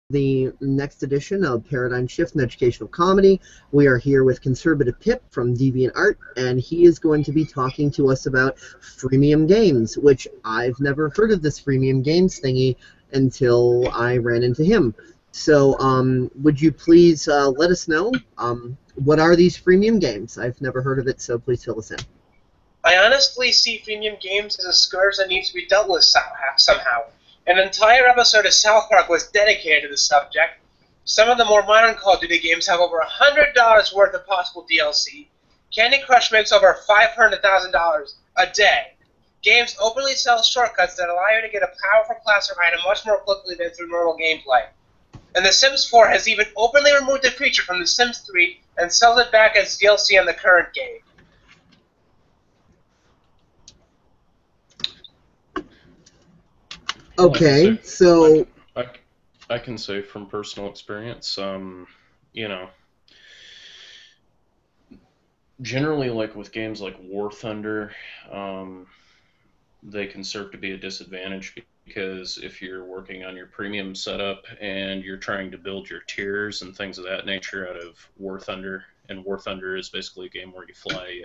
the next edition of Paradigm Shift in Educational Comedy. We are here with Conservative Pip from DeviantART, and he is going to be talking to us about Freemium Games, which I've never heard of this Freemium Games thingy until I ran into him. So, would you please let us know, what are these Freemium Games? I've never heard of it, so please fill us in. I honestly see Freemium Games as a scourge that needs to be dealt with somehow. An entire episode of South Park was dedicated to the subject. Some of the more modern Call of Duty games have over $100 worth of possible DLC. Candy Crush makes over $500,000 a day. Games openly sell shortcuts that allow you to get a powerful class or item much more quickly than through normal gameplay. And The Sims 4 has even openly removed the feature from The Sims 3 and sells it back as DLC on the current game. Okay, so I can say from personal experience, you know, generally, like with games like War Thunder, they can serve to be a disadvantage because if you're working on your premium setup and you're trying to build your tiers and things of that nature out of War Thunder, and War Thunder is basically a game where you fly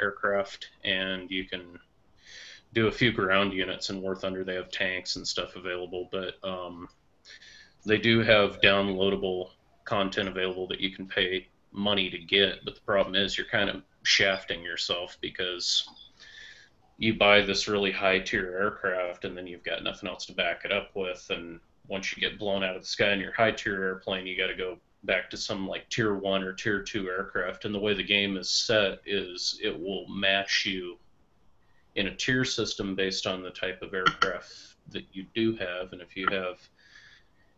aircraft and you can do a few ground units. In War Thunder. They have tanks and stuff available, but they do have downloadable content available that you can pay money to get, but the problem is you're kind of shafting yourself because you buy this really high tier aircraft and then you've got nothing else to back it up with, and once you get blown out of the sky in your high tier airplane, you got to go back to some like tier 1 or tier 2 aircraft, and the way the game is set is it will match you in a tier system based on the type of aircraft that you do have. And if you have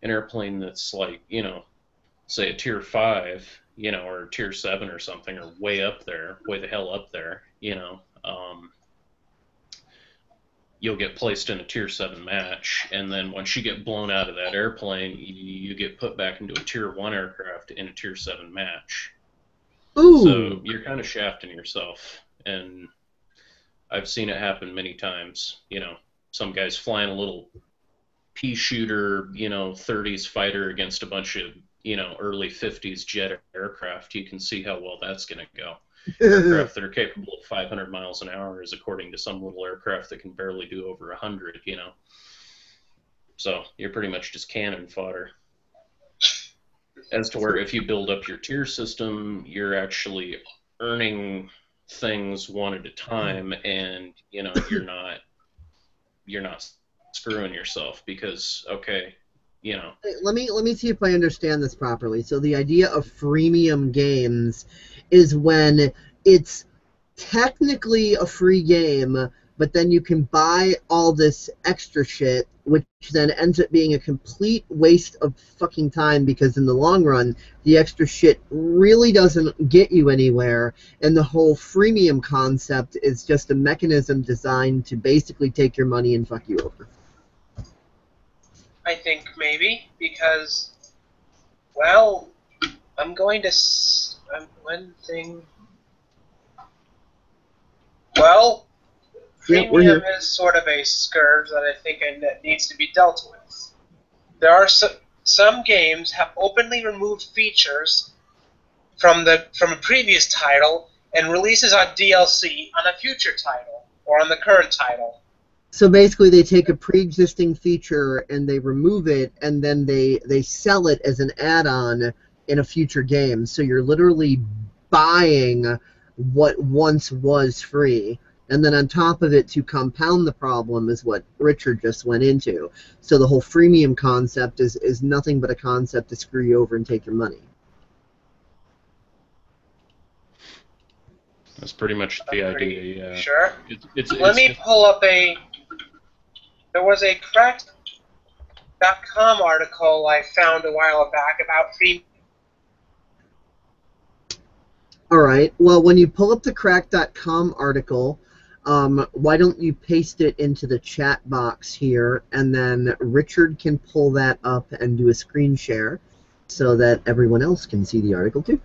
an airplane that's like, you know, say a tier 5, you know, or tier 7 or something, or way up there, way the hell up there, you know, you'll get placed in a tier 7 match, and then once you get blown out of that airplane, you get put back into a tier 1 aircraft in a tier 7 match. Ooh. So you're kind of shafting yourself, and I've seen it happen many times. You know, some guy's flying a little pea shooter, you know, 30s fighter against a bunch of, you know, early 50s jet aircraft. You can see how well that's going to go. Aircraft that are capable of 500 miles an hour is according to some little aircraft that can barely do over 100, you know. So you're pretty much just cannon fodder. As to where if you build up your tier system, you're actually earning things one at a time, and you know you're not screwing yourself because, okay, you know. Let me see if I understand this properly. So the idea of freemium games is when it's technically a free game, but then you can buy all this extra shit, which then ends up being a complete waste of fucking time because in the long run, the extra shit really doesn't get you anywhere, and the whole freemium concept is just a mechanism designed to basically take your money and fuck you over. I think maybe, because, well, I'm going to... one thing... Well, Freemium is sort of a scourge that I think needs to be dealt with. There are some games have openly removed features from a previous title and releases on DLC on a future title or on the current title. So basically they take a pre-existing feature and they remove it, and then they sell it as an add-on in a future game. So you're literally buying what once was free. And then on top of it, to compound the problem, is what Richard just went into. So the whole freemium concept is nothing but a concept to screw you over and take your money. That's pretty much the idea, yeah. Sure. Let me pull up a... There was a cracked.com article I found a while back about free... Alright, well, when you pull up the cracked.com article, why don't you paste it into the chat box here, and then Richard can pull that up and do a screen share so that everyone else can see the article too.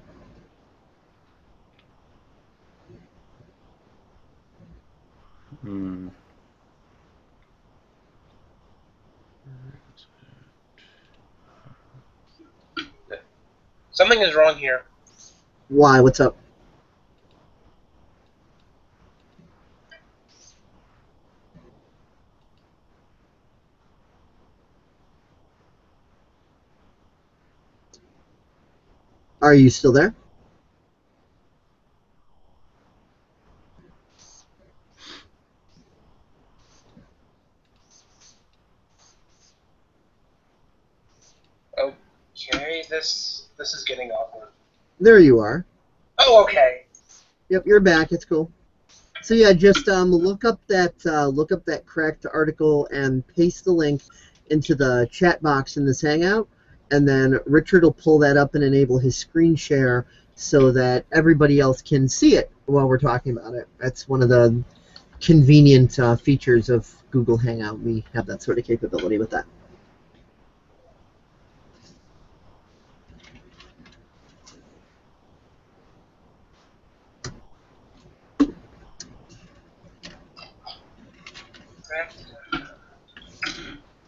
Something is wrong here. Why? What's up? Are you still there? Okay, this is getting awkward. There you are. Oh, okay. Yep, you're back. It's cool. So yeah, just look up that correct article and paste the link into the chat box in this Hangout, and then Richard will pull that up and enable his screen share so that everybody else can see it while we're talking about it. That's one of the convenient features of Google Hangout. We have that sort of capability with that.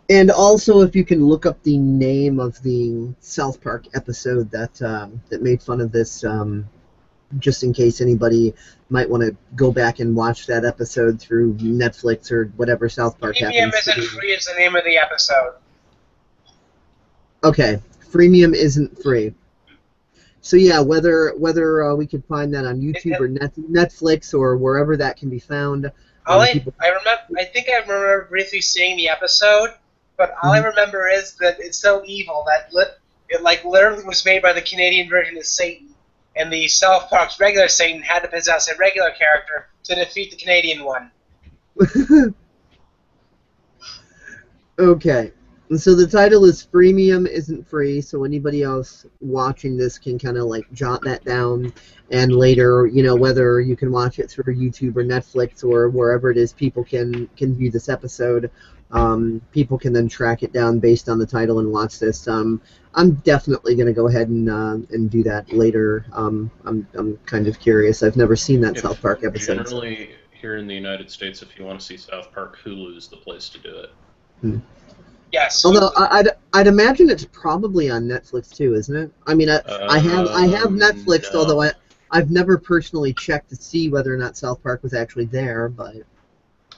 And also, if you can look up the name of the South Park episode that made fun of this, just in case anybody might want to go back and watch that episode through Netflix or whatever South Park Freemium happens to isn't be. free is the name of the episode. Okay, Freemium isn't free. So yeah, whether we could find that on YouTube or Netflix or wherever that can be found. I think I remember briefly seeing the episode, but all I remember is that it's so evil that it literally was made by the Canadian version of Satan, and the South Park's regular Satan had to possess a regular character to defeat the Canadian one. Okay. And so the title is Freemium Isn't Free, so anybody else watching this can kind of like jot that down, and later, you know, whether you can watch it through YouTube or Netflix or wherever it is people can view this episode, people can then track it down based on the title and watch this. I'm definitely going to go ahead and do that later. I'm kind of curious. I've never seen that South Park episode. Generally, here in the United States, if you want to see South Park, Hulu's the place to do it. Yes. Although I'd imagine it's probably on Netflix too, isn't it? I mean, I have Netflix, no. although I've never personally checked to see whether or not South Park was actually there. But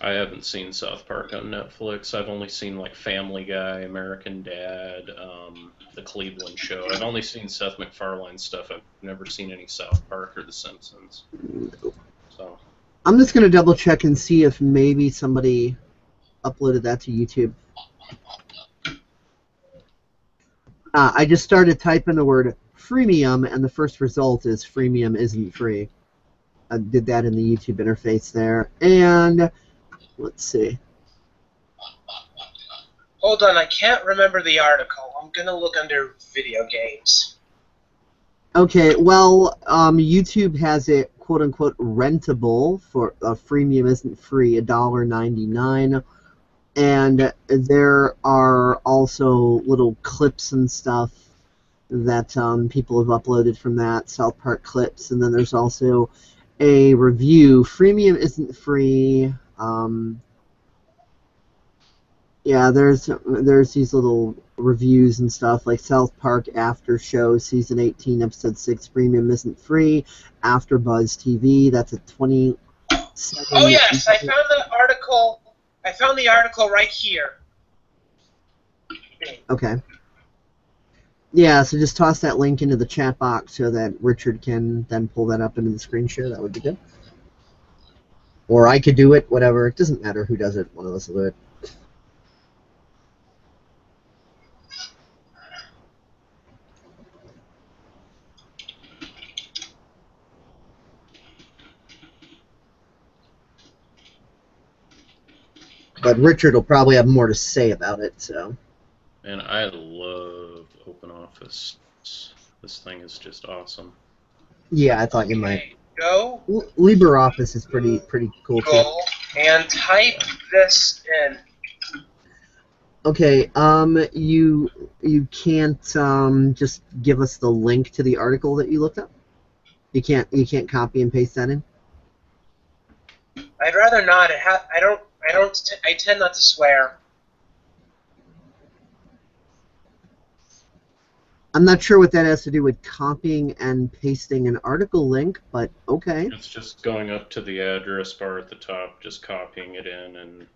I haven't seen South Park on Netflix. I've only seen like Family Guy, American Dad, The Cleveland Show. I've only seen Seth MacFarlane stuff. I've never seen any South Park or The Simpsons. So I'm just gonna double check and see if maybe somebody uploaded that to YouTube. I just started typing the word freemium, and the first result is freemium isn't free. I did that in the YouTube interface there. And let's see. Hold on, I can't remember the article. I'm going to look under video games. Okay, well, YouTube has it quote-unquote rentable for freemium isn't free, $1.99. And there are also little clips and stuff that people have uploaded from that, South Park clips, and then there's also a review. Freemium isn't free. Yeah, there's these little reviews and stuff, like South Park After Show, Season 18, Episode 6, Freemium isn't free. After Buzz TV, that's a 27... Oh yes, I found the article. I found the article right here. Okay. Yeah, so just toss that link into the chat box so that Richard can then pull that up into the screen share. That would be good. Or I could do it, whatever. It doesn't matter who does it. One of us will do it. But Richard will probably have more to say about it, so. And I love OpenOffice. This thing is just awesome. Yeah, I thought you might. Go. LibreOffice is pretty cool too. Go and type this in. Okay, you can't just give us the link to the article that you looked up? You can't copy and paste that in? I'd rather not. I tend not to swear. I'm not sure what that has to do with copying and pasting an article link, but okay. It's just going up to the address bar at the top, just copying it in, and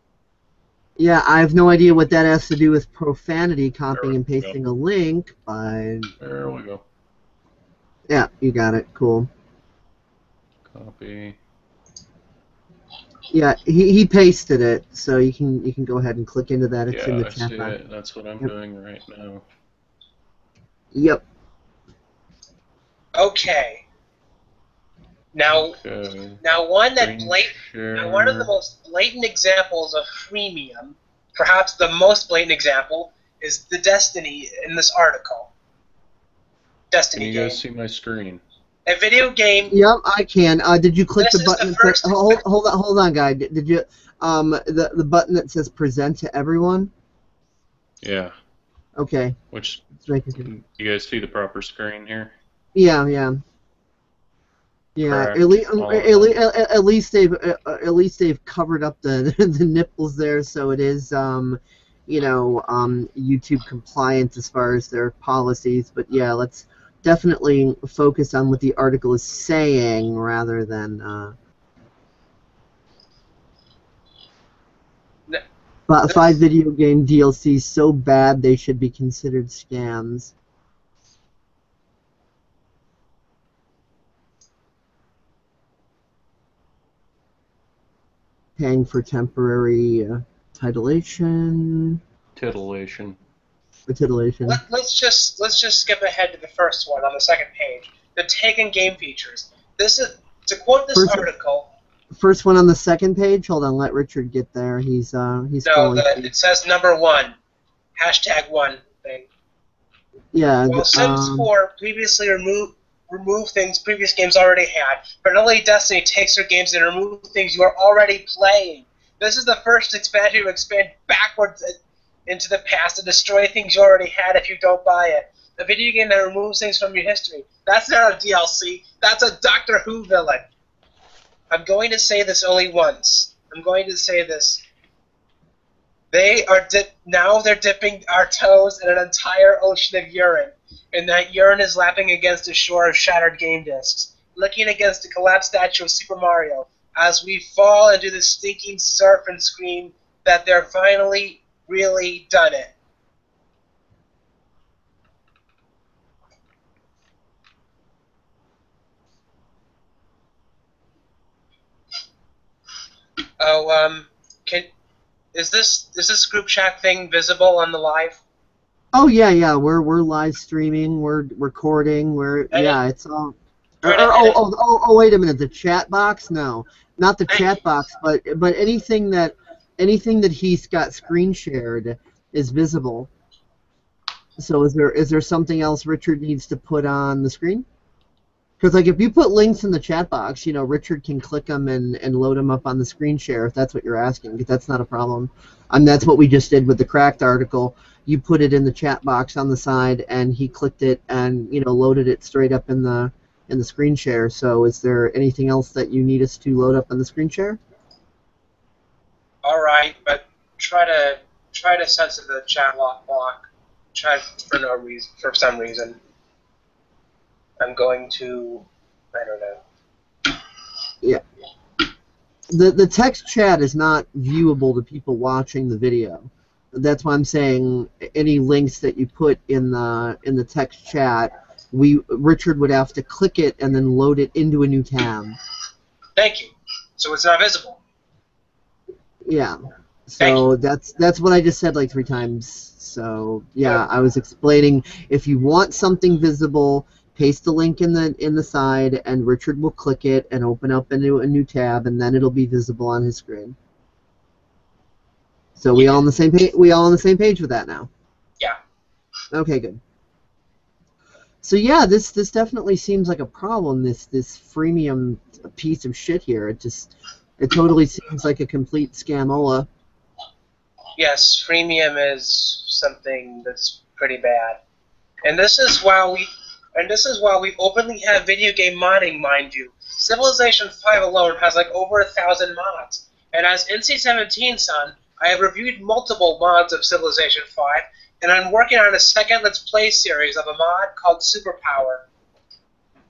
Yeah, I have no idea what that has to do with profanity, copying and pasting a link, but... There we go. Yeah, you got it. Cool. Copy. Yeah, he pasted it, so you can go ahead and click into that. It's in the I chat see box. it. That's what I'm doing right now. Yep. Okay. Now, one of the most blatant examples of freemium, perhaps the most blatant example, is the Destiny in this article. Destiny game. Can you guys see my screen? A video game. Yep, I can. Did you click the button? Hold on, guy. Did you the button that says present to everyone? Yeah. Okay. Which you guys see the proper screen here? Yeah. Correct. At least they've covered up the the nipples there, so it is YouTube compliant as far as their policies. But yeah, let's definitely focus on what the article is saying rather than 5 video game DLCs so bad they should be considered scams. Paying for temporary titillation. Titillation. Let's just skip ahead to the first one on the second page. The taken game features. This is, to quote this article. First one on the second page. Hold on, let Richard get there. He's it says number 1, #1 thing. Yeah. Well, Sims 4 previously remove things previous games already had, but only Destiny takes your games and remove things you are already playing. This is the first expansion to expand backwards into the past and destroy things you already had if you don't buy it. A video game that removes things from your history. That's not a DLC. That's a Doctor Who villain. I'm going to say this only once. I'm going to say this. Now they're dipping our toes in an entire ocean of urine, and that urine is lapping against a shore of shattered game discs, looking against a collapsed statue of Super Mario, as we fall into the stinking surf and scream that they're finally really done it. Oh, is this group chat thing visible on the live? Oh yeah, we're live streaming, we're recording, it's all. Wait a minute, the chat box? No, not the chat box, but anything that he's got screen shared is visible. So is there something else Richard needs to put on the screen? Because like if you put links in the chat box, Richard can click them and load them up on the screen share if that's what you're asking. Because that's not a problem. That's what we just did with the Cracked article. You put it in the chat box on the side, and he clicked it and loaded it straight up in the screen share. So is there anything else that you need us to load up on the screen share? All right, but try to censor the chat block. Try for some reason. I'm going to, I don't know. Yeah. The text chat is not viewable to people watching the video. That's why I'm saying any links that you put in the text chat, Richard would have to click it and then load it into a new tab. Thank you. So it's not visible. Yeah. So that's what I just said like 3 times. So yeah, I was explaining if you want something visible, paste the link in the side, and Richard will click it and open up a new tab, and then it'll be visible on his screen. So we all on the same page. We all on the same page with that now. Yeah. Okay, good. So yeah, this definitely seems like a problem. This freemium piece of shit here. It totally seems like a complete scamola. Yes, freemium is something that's pretty bad, and this is while we openly have video game modding, mind you. Civilization 5 alone has like over 1,000 mods. And as NC-17 son, I have reviewed multiple mods of Civilization 5, and I'm working on a second Let's Play series of a mod called Superpower.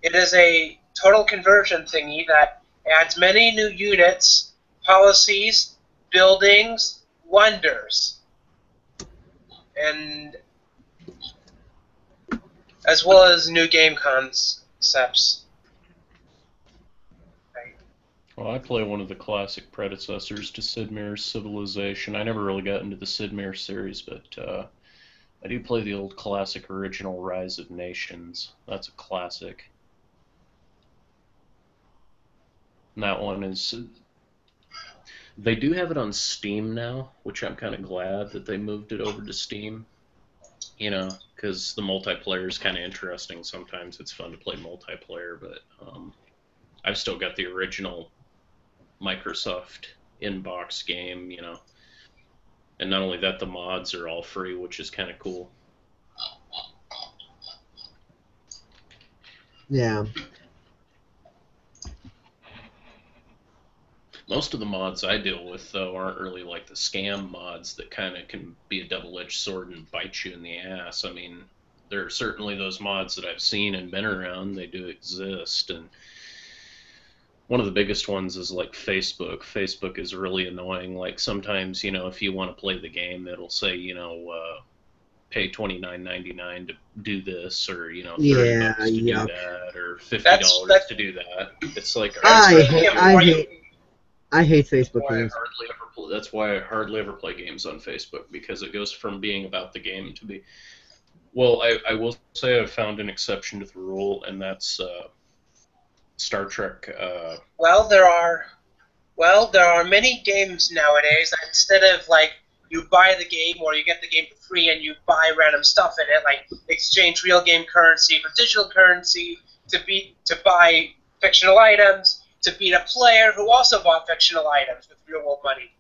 It is a total conversion thingy that adds many new units, policies, buildings, wonders, and as well as new game concepts. Well, I play one of the classic predecessors to Sid Meier's Civilization. I never really got into the Sid Meier series, but I do play the old classic original Rise of Nations. That's a classic. And that one is... They do have it on Steam now, which I'm kind of glad that they moved it over to Steam. You know, because the multiplayer is kind of interesting. Sometimes it's fun to play multiplayer, but I've still got the original Microsoft inbox game, you know. And not only that, the mods are all free, which is kind of cool. Yeah. Most of the mods I deal with, though, aren't really like the scam mods that kind of can be a double-edged sword and bite you in the ass. I mean, there are certainly those mods that I've seen and been around. They do exist, and one of the biggest ones is like Facebook. Facebook is really annoying. Like sometimes, you know, if you want to play the game, it'll say, you know, pay $29.99 to do this, or you know, $30 to do that, or $50 to do that. It's like I hate Facebook games. That's why I hardly ever play games on Facebook, because it goes from being about the game to be. Well, I will say I've found an exception to the rule, and that's Star Trek. Well, there are many games nowadays that instead of like you buy the game or you get the game for free and you buy random stuff in it, like exchange real game currency for digital currency to buy fictional items, to beat a player who also bought fictional items with real world money.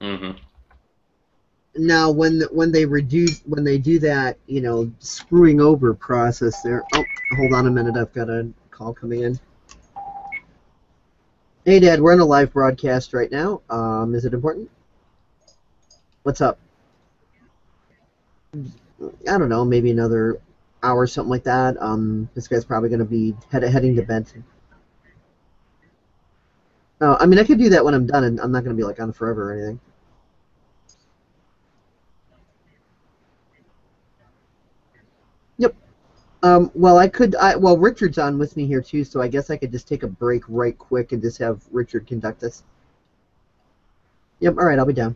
Mm-hmm. Now, when they do that, you know, screwing over process there. Oh, hold on a minute, I've got a call coming in. Hey, Dad, we're in a live broadcast right now. Is it important? What's up? I don't know, maybe another hour or something like that. This guy's probably going to be heading to bed. I mean, I could do that when I'm done, and I'm not going to be like on forever or anything. Yep. Well, Richard's on with me here too, so I guess I could just take a break right quick and just have Richard conduct this. Yep. All right, I'll be down.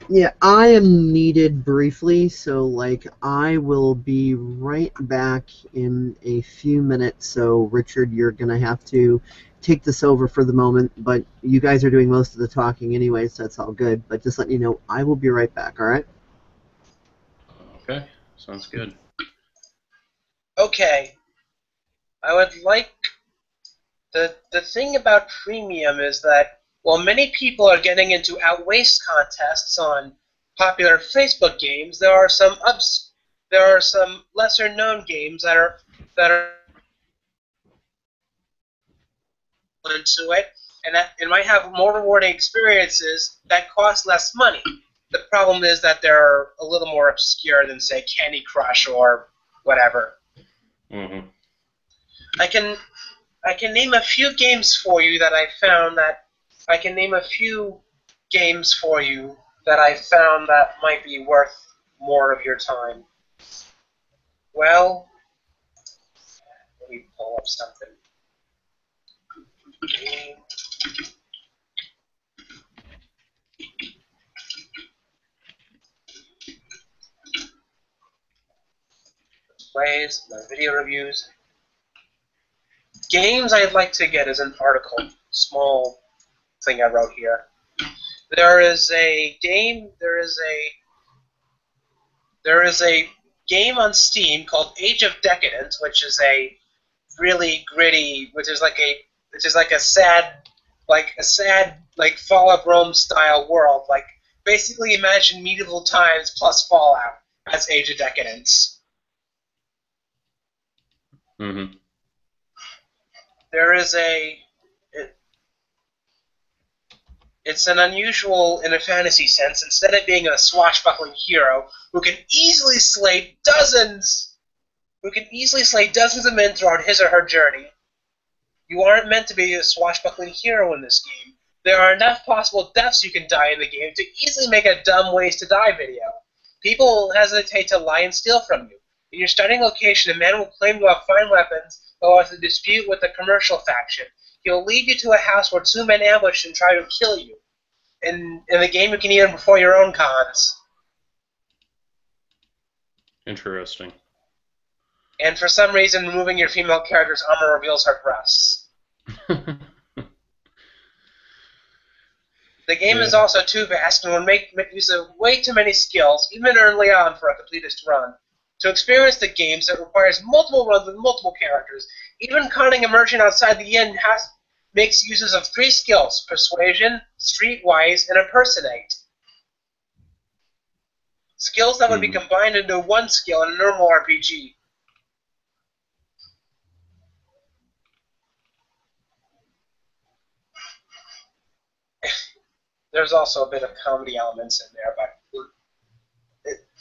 Yeah, I am needed briefly, so like I will be right back in a few minutes. So Richard, you're gonna have to take this over for the moment, but you guys are doing most of the talking anyway, so that's all good. But just letting you know, I will be right back. All right? Okay, sounds good. Okay. I would like the thing about Freemium is that while many people are getting into outwaste contests on popular Facebook games, there are some lesser known games that are into it and might have more rewarding experiences that cost less money. The problem is that they're a little more obscure than, say, Candy Crush or whatever. Mm-hmm. I can name a few games for you that I found that might be worth more of your time. Well, let me pull up something. Plays, my video reviews. Games I'd like to get is an article, small thing I wrote here. There is a game on Steam called Age of Decadence, which is a really gritty, which is like a sad Fall of Rome style world. Like basically imagine medieval times plus Fallout as Age of Decadence. Mm-hmm. There is It's an unusual in a fantasy sense. Instead of being a swashbuckling hero who can easily slay dozens of men throughout his or her journey, you aren't meant to be a swashbuckling hero in this game. There are enough possible deaths you can die in the game to easily make a dumb ways to die video. People will hesitate to lie and steal from you. In your starting location, a man will claim to have fine weapons, but has a dispute with the commercial faction. He will lead you to a house where two men ambush and try to kill you. In the game, you can even perform your own cons. Interesting. And for some reason, removing your female character's armor reveals her breasts. The game is also too vast and will make use of way too many skills, even early on for a completist run. To experience the games, it requires multiple runs with multiple characters. Even conning emerging outside the inn makes uses of 3 skills: Persuasion, Streetwise, and Impersonate. Skills that would be combined into one skill in a normal RPG. There's also a bit of comedy elements in there, but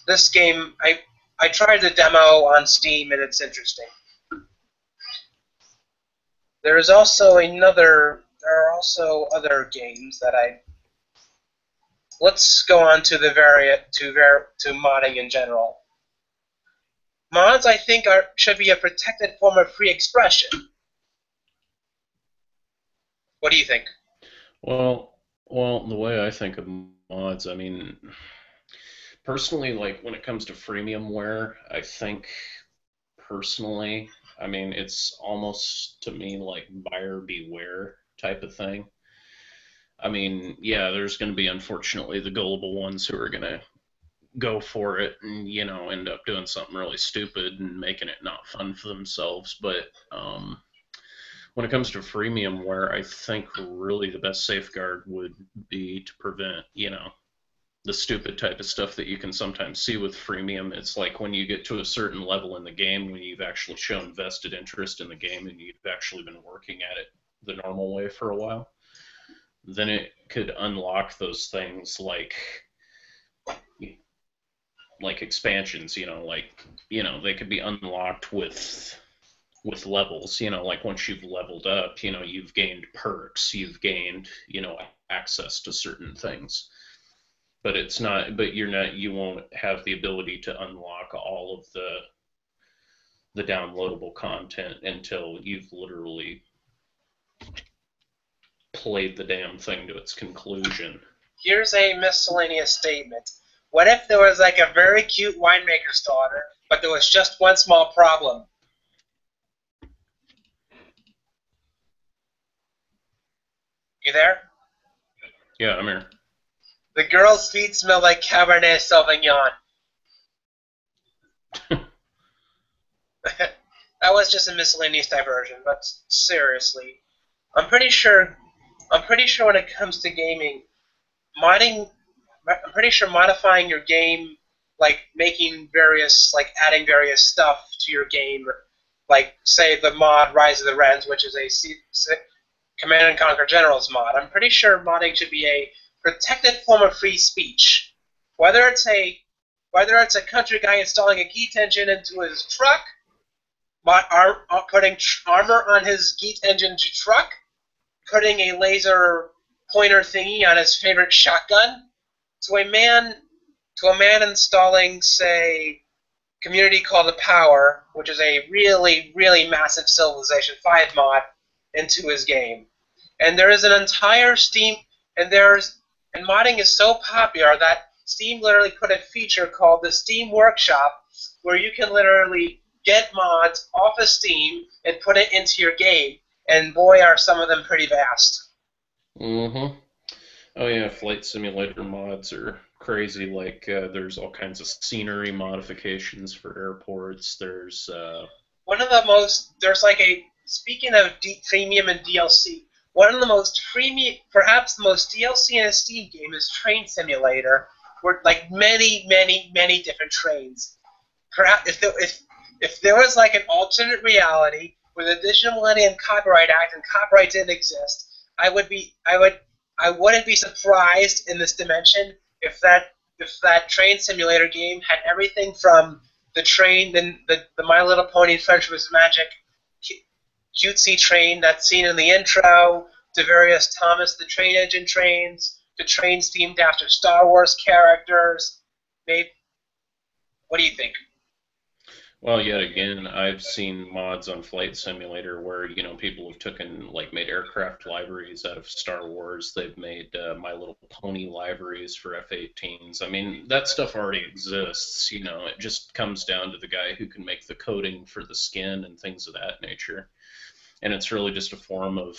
this game, I tried the demo on Steam, and it's interesting. There are also other games that Let's go on to to modding in general. Mods, I think, should be a protected form of free expression. What do you think? Well, the way I think of mods, I mean, personally, like when it comes to freemiumware, I think personally, I mean, it's almost to me like buyer beware type of thing. I mean, yeah, there's going to be unfortunately the gullible ones who are going to go for it and, you know, end up doing something really stupid and making it not fun for themselves. But when it comes to freemiumware, I think really the best safeguard would be to prevent, you know, the stupid type of stuff that you can sometimes see with freemium. It's like when you get to a certain level in the game, when you've actually shown vested interest in the game and you've actually been working at it the normal way for a while, then it could unlock those things like expansions, you know, they could be unlocked with levels, you know, like once you've leveled up, you know, you've gained perks, you've gained, you know, access to certain things. But you won't have the ability to unlock all of the downloadable content until you've literally played the damn thing to its conclusion. Here's a miscellaneous statement. What if there was like a very cute winemaker's daughter, but there was just one small problem? You there? Yeah, I'm here. The girl's feet smell like Cabernet Sauvignon. That was just a miscellaneous diversion, but seriously, I'm pretty sure when it comes to gaming, I'm pretty sure modifying your game, like adding various stuff to your game, like say the mod Rise of the Wrens, which is a Command & Conquer Generals mod. I'm pretty sure modding should be a protected form of free speech. Whether it's a country guy installing a Geet engine into his truck, putting armor on his Geet engine truck, putting a laser pointer thingy on his favorite shotgun, to a man installing, say, Community Call to Power, which is a really, really massive Civilization 5 mod, into his game. And there is an entire Steam, and modding is so popular that Steam literally put a feature called the Steam Workshop, where you can literally get mods off of Steam and put it into your game. And boy, are some of them pretty vast. Mm-hmm. Oh yeah, flight simulator mods are crazy. Like there's all kinds of scenery modifications for airports. There's speaking of freemium and DLC, one of the most freemium, perhaps the most DLC in a Steam game is Train Simulator, where like many different trains. Perhaps if there was like an alternate reality with the Additional Millennium Copyright Act and copyright didn't exist, I would I wouldn't be surprised in this dimension if that train simulator game had everything from the train, the My Little Pony Friendship is Magic cutesy train that's seen in the intro, to various Thomas the Train Engine trains, to trains themed after Star Wars characters. Maybe, what do you think? Well, yet again, I've seen mods on Flight Simulator where, people have made aircraft libraries out of Star Wars. They've made My Little Pony libraries for F-18s. I mean, that stuff already exists, It just comes down to the guy who can make the coding for the skin and things of that nature. And it's really just a form of,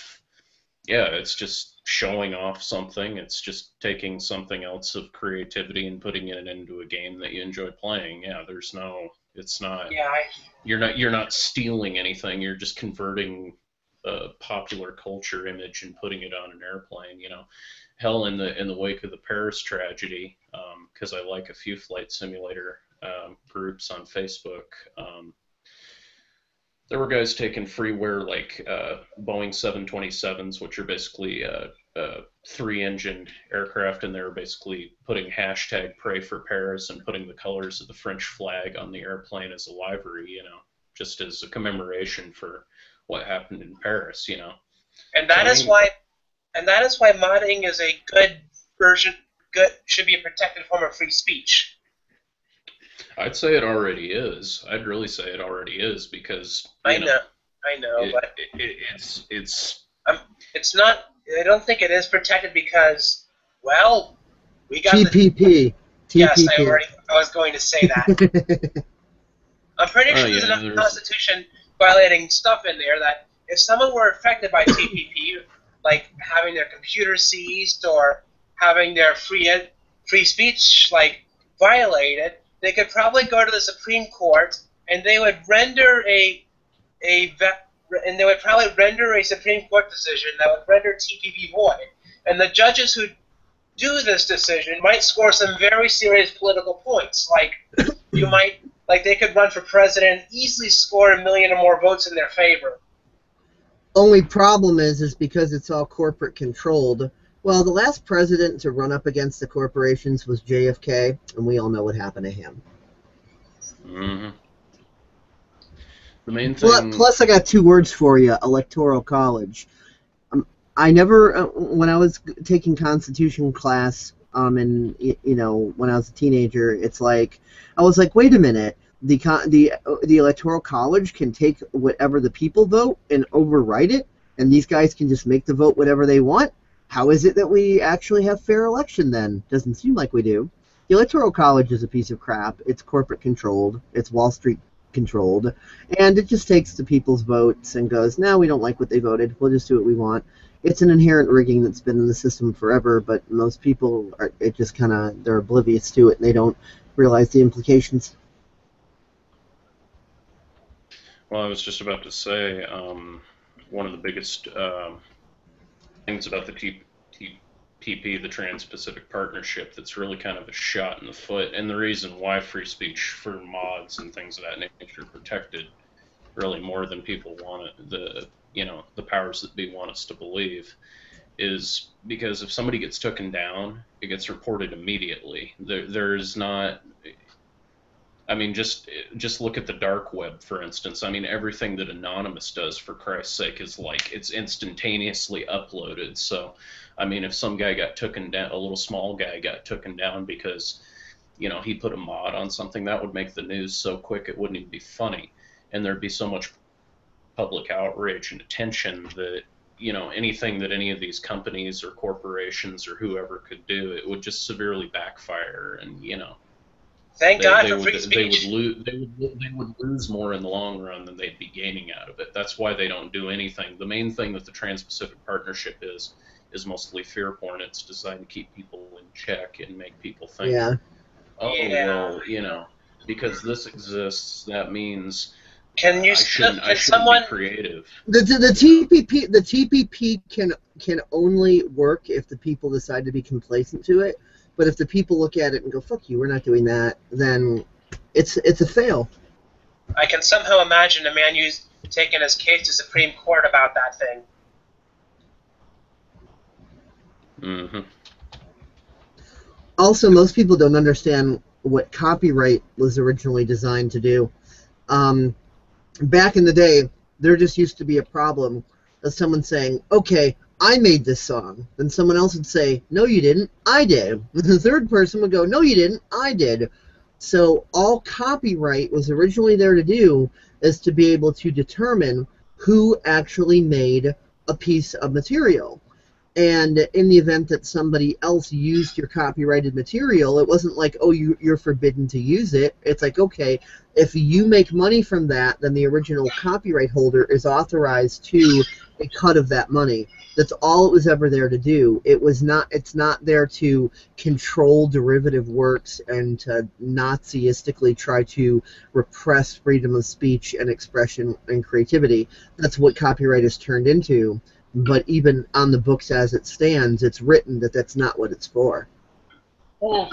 it's just showing off something. It's just taking something else of creativity and putting it into a game that you enjoy playing. It's not. Yeah, You're not stealing anything. You're just converting a popular culture image and putting it on an airplane. Hell, in the wake of the Paris tragedy, because I like a few flight simulator groups on Facebook. There were guys taking freeware like Boeing 727s, which are basically three-engined aircraft, and they were basically putting hashtag Pray for Paris and putting the colors of the French flag on the airplane as a livery, just as a commemoration for what happened in Paris, And that is why modding is a good version. Should be a protected form of free speech. I'd say it already is. I'd really say it already is because I know, but it's not. I don't think it is protected because, well, we got TPP. Yes, I was going to say that. I'm pretty sure there's enough Constitution violating stuff in there that if someone were affected by TPP, like having their computer seized or having their free speech violated, they could probably go to the Supreme Court and they would render a Supreme Court decision that would render TPP void. And the judges who do this decision might score some very serious political points. They could run for president and easily score 1 million or more votes in their favor. Only problem is because it's all corporate controlled. Well, the last president to run up against the corporations was JFK, and we all know what happened to him. Mm-hmm. The main thing. Plus, I got 2 words for you: Electoral College. I never, when I was taking Constitution class, and when I was a teenager, it's like I was like, wait a minute, the Electoral College can take whatever the people vote and overwrite it, and these guys can just make the vote whatever they want. How is it that we actually have fair election then? Doesn't seem like we do. The Electoral College is a piece of crap. It's corporate controlled. It's Wall Street controlled. And it just takes the people's votes and goes, no, we don't like what they voted. We'll just do what we want. It's an inherent rigging that's been in the system forever, but most people, they're oblivious to it and they don't realize the implications. Well, I was just about to say, one of the biggest things about the TPP, the Trans-Pacific Partnership, that's really kind of a shot in the foot, and the reason why free speech for mods and things of that nature are protected really more than people want it, the powers that be want us to believe, is because if somebody gets taken down, it gets reported immediately. There's not. I mean, just look at the dark web, for instance. I mean, everything that Anonymous does, for Christ's sake, is it's instantaneously uploaded. So, I mean, if some guy got taken down, a little small guy got taken down because, he put a mod on something, that would make the news so quick it wouldn't even be funny. And there'd be so much public outrage and attention that, anything that any of these companies or corporations or whoever could do, it would just severely backfire and, Thank God for free speech. They would lose more in the long run than they'd be gaining out of it. That's why they don't do anything. The main thing that the Trans-Pacific Partnership is mostly fear porn. It's designed to keep people in check and make people think, well, because this exists, that means I shouldn't be creative. The TPP can only work if the people decide to be complacent to it. But if the people look at it and go, fuck you, we're not doing that, then it's a fail. I can somehow imagine a man taking his case to Supreme Court about that thing. Mm-hmm. Also, most people don't understand what copyright was originally designed to do. Back in the day, there just used to be a problem of someone saying, okay, I made this song. Then someone else would say, no, you didn't, I did. The third person would go, no, you didn't, I did. So all copyright was originally there to do is to be able to determine who actually made a piece of material. And in the event that somebody else used your copyrighted material, it wasn't like, oh, you're forbidden to use it. It's like, okay, if you make money from that, then the original copyright holder is authorized to a cut of that money. That's all it was ever there to do. It's not there to control derivative works and to Naziistically try to repress freedom of speech and expression and creativity. That's what copyright has turned into. But even on the books as it stands, it's written that that's not what it's for. I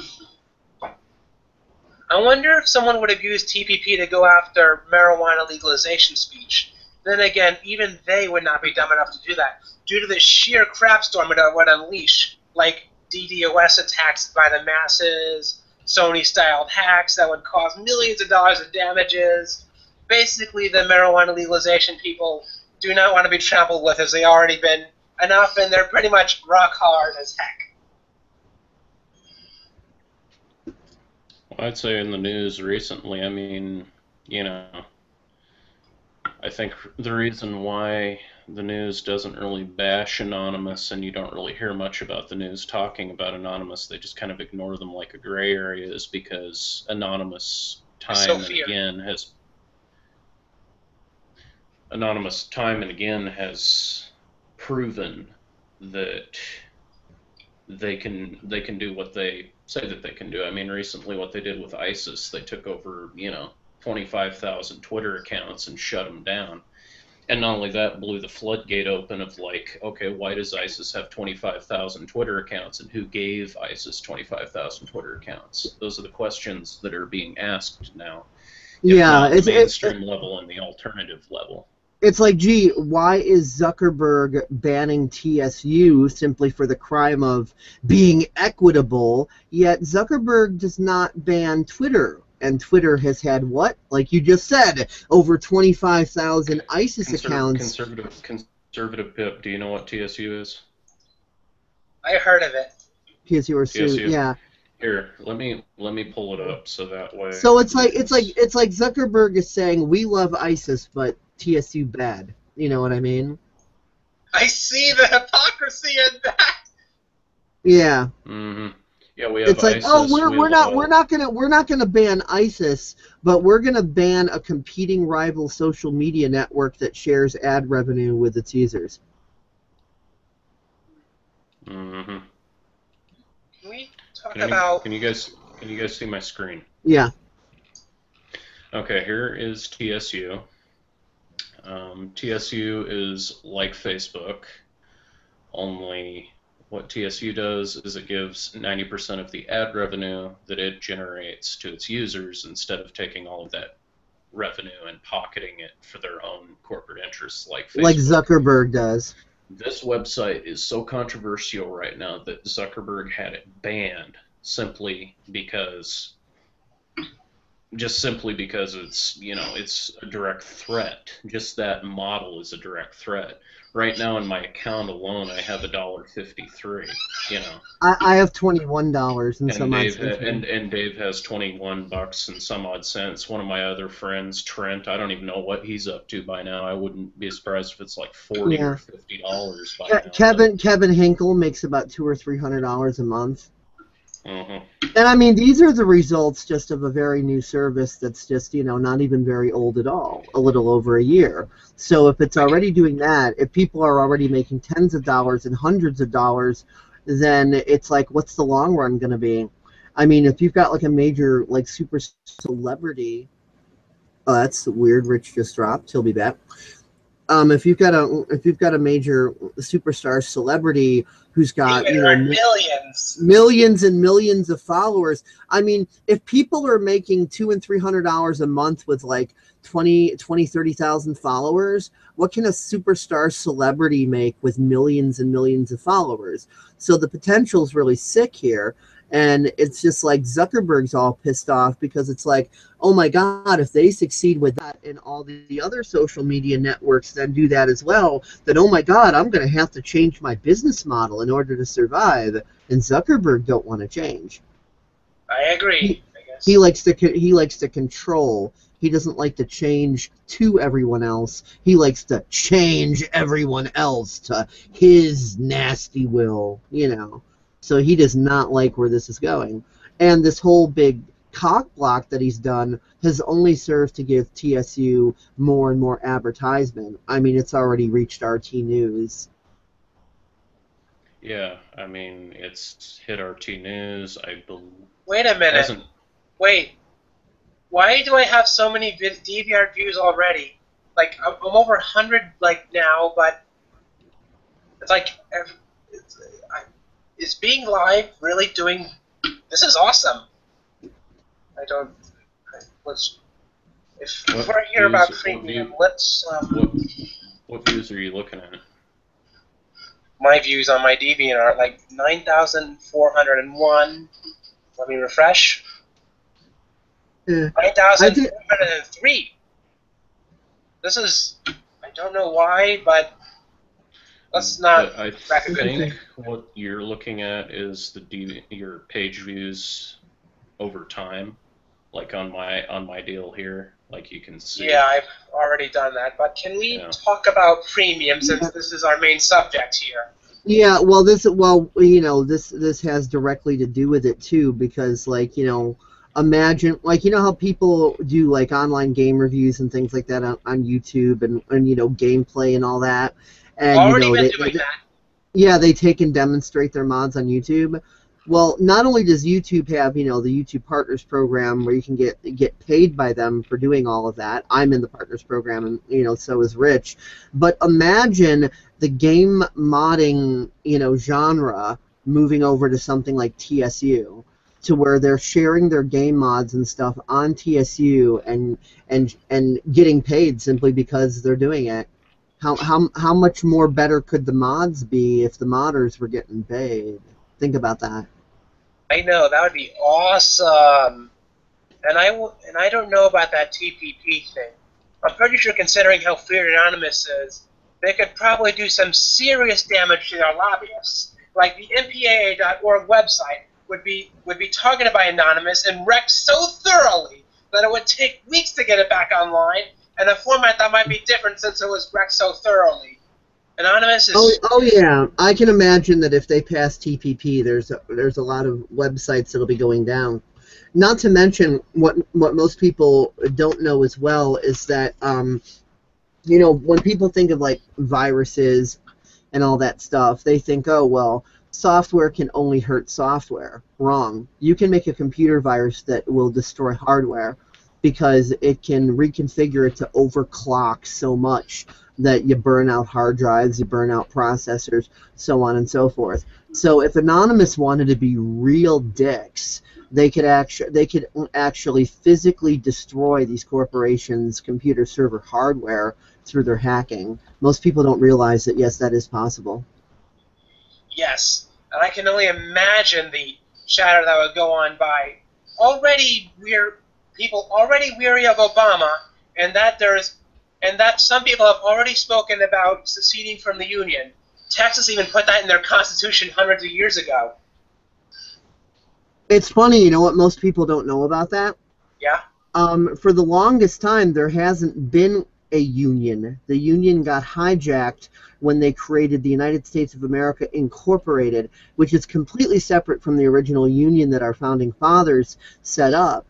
wonder if someone would have used TPP to go after marijuana legalization speech. Then again, even they would not be dumb enough to do that, due to the sheer crapstorm it would unleash, like DDoS attacks by the masses, Sony-styled hacks that would cause millions of dollars of damages. Basically, the marijuana legalization people do not want to be trampled with, as they already been enough, and they're pretty much rock hard as heck. Well, I'd say in the news recently, I mean, I think the reason why the news doesn't really bash Anonymous and you don't really hear much about the news talking about Anonymous, they just kind of ignore them like a gray area, is because Anonymous time and again has proven that they can do what they say that they can do. I mean, recently what they did with ISIS, they took over, 25,000 Twitter accounts and shut them down. And not only that, blew the floodgate open of like, okay, why does ISIS have 25,000 Twitter accounts, and who gave ISIS 25,000 Twitter accounts? Those are the questions that are being asked now. Yeah, it's the mainstream level and the alternative level. It's like, gee, why is Zuckerberg banning TSU simply for the crime of being equitable, yet Zuckerberg does not ban Twitter? And Twitter has had what? Like you just said, over 25,000 ISIS accounts. Conservative Pip, do you know what TSU is? I heard of it. TSU or Sue, yeah. Here, let me pull it up so that way. So it's like Zuckerberg is saying we love ISIS, but TSU bad. You know what I mean? I see the hypocrisy in that. Yeah. Mm-hmm. Yeah, we have. It's like, ISIS, oh, we're not gonna ban ISIS, but we're gonna ban a competing rival social media network that shares ad revenue with its users. Mm-hmm. Can we talk about? Can you guys see my screen? Yeah. Okay, here is TSU. TSU is like Facebook, only what TSU does is it gives 90% of the ad revenue that it generates to its users instead of taking all of that revenue and pocketing it for their own corporate interests like Facebook. Like Zuckerberg does. This website is so controversial right now that Zuckerberg had it banned simply because it's, it's a direct threat. Just that model is a direct threat. Right now in my account alone, I have $1.53. I have $21 and some odd cents. And Dave has $21 and some odd cents. One of my other friends, Trent, I don't even know what he's up to by now. I wouldn't be surprised if it's like $40 or $50 by now. Kevin Hinkle makes about $200 or $300 a month. Uh-huh. And I mean, these are the results just of a very new service that's just, not even very old at all, a little over a year. So if it's already doing that, if people are already making tens of dollars and hundreds of dollars, then it's like, what's the long run going to be? I mean, if you've got like a major, like super celebrity, oh, that's weird, Rich just dropped, he'll be back. If you've got a major superstar celebrity who's got, They would earn millions. millions and millions of followers. I mean, if people are making $200 and $300 a month with like 30,000 followers, what can a superstar celebrity make with millions and millions of followers? So the potential is really sick here. And it's just like Zuckerberg's all pissed off because it's like, oh my God, if they succeed with that and all the other social media networks then do that as well, then oh my God, I'm going to have to change my business model in order to survive. And Zuckerberg don't want to change. I agree. I guess He likes to control. He doesn't like to change to everyone else. He likes to change everyone else to his nasty will, So he does not like where this is going. And this whole big cock block that he's done has only served to give TSU more and more advertisement. I mean, it's already reached RT News. Yeah, I mean, it's hit RT News. I believe. Wait a minute. Wait. Why do I have so many DVR views already? Like, I'm over 100 now, but it's like, is being live really doing? This is awesome. If we're here about Freemium, let's. What views are you looking at? My views on my DeviantArt, like 9,401. Let me refresh. 9,403. This is, I don't know why, but let's not. I think what you're looking at is your page views over time, like on my deal here, like you can see. Yeah, I've already done that. But can we talk about Freemium since this is our main subject here? Yeah, well, this has directly to do with it too, because imagine, how people do like online game reviews and things like that on YouTube and gameplay and all that. And already been doing that. Yeah, they take and demonstrate their mods on YouTube. Well, not only does YouTube have, the YouTube Partners Program where you can get paid by them for doing all of that. I'm in the Partners Program, and, so is Rich. But imagine the game modding, genre moving over to something like TSU, to where they're sharing their game mods and stuff on TSU and getting paid simply because they're doing it. How much more better could the mods be if the modders were getting paid? Think about that. I know, that would be awesome. And I don't know about that TPP thing. I'm pretty sure, considering how feared Anonymous is, they could probably do some serious damage to their lobbyists. Like the MPAA.org website would be targeted by Anonymous and wrecked so thoroughly that it would take weeks to get it back online, and a format that might be different since it was wrecked so thoroughly. Anonymous is... Oh yeah, I can imagine that if they pass TPP, there's a lot of websites that'll be going down. Not to mention what most people don't know as well is that when people think of like viruses and all that stuff, they think, oh well, software can only hurt software. Wrong. You can make a computer virus that will destroy hardware because it can reconfigure it to overclock so much that you burn out hard drives, you burn out processors, so on and so forth. So if Anonymous wanted to be real dicks, they could actually physically destroy these corporations' computer server hardware through their hacking. Most people don't realize that, yes, that is possible. Yes, and I can only imagine the chatter that would go on by people already weary of Obama, and that some people have already spoken about seceding from the Union. Texas even put that in their constitution hundreds of years ago. It's funny, what most people don't know about that? Yeah? For the longest time, there hasn't been a union. The union got hijacked when they created the United States of America Incorporated, which is completely separate from the original union that our founding fathers set up.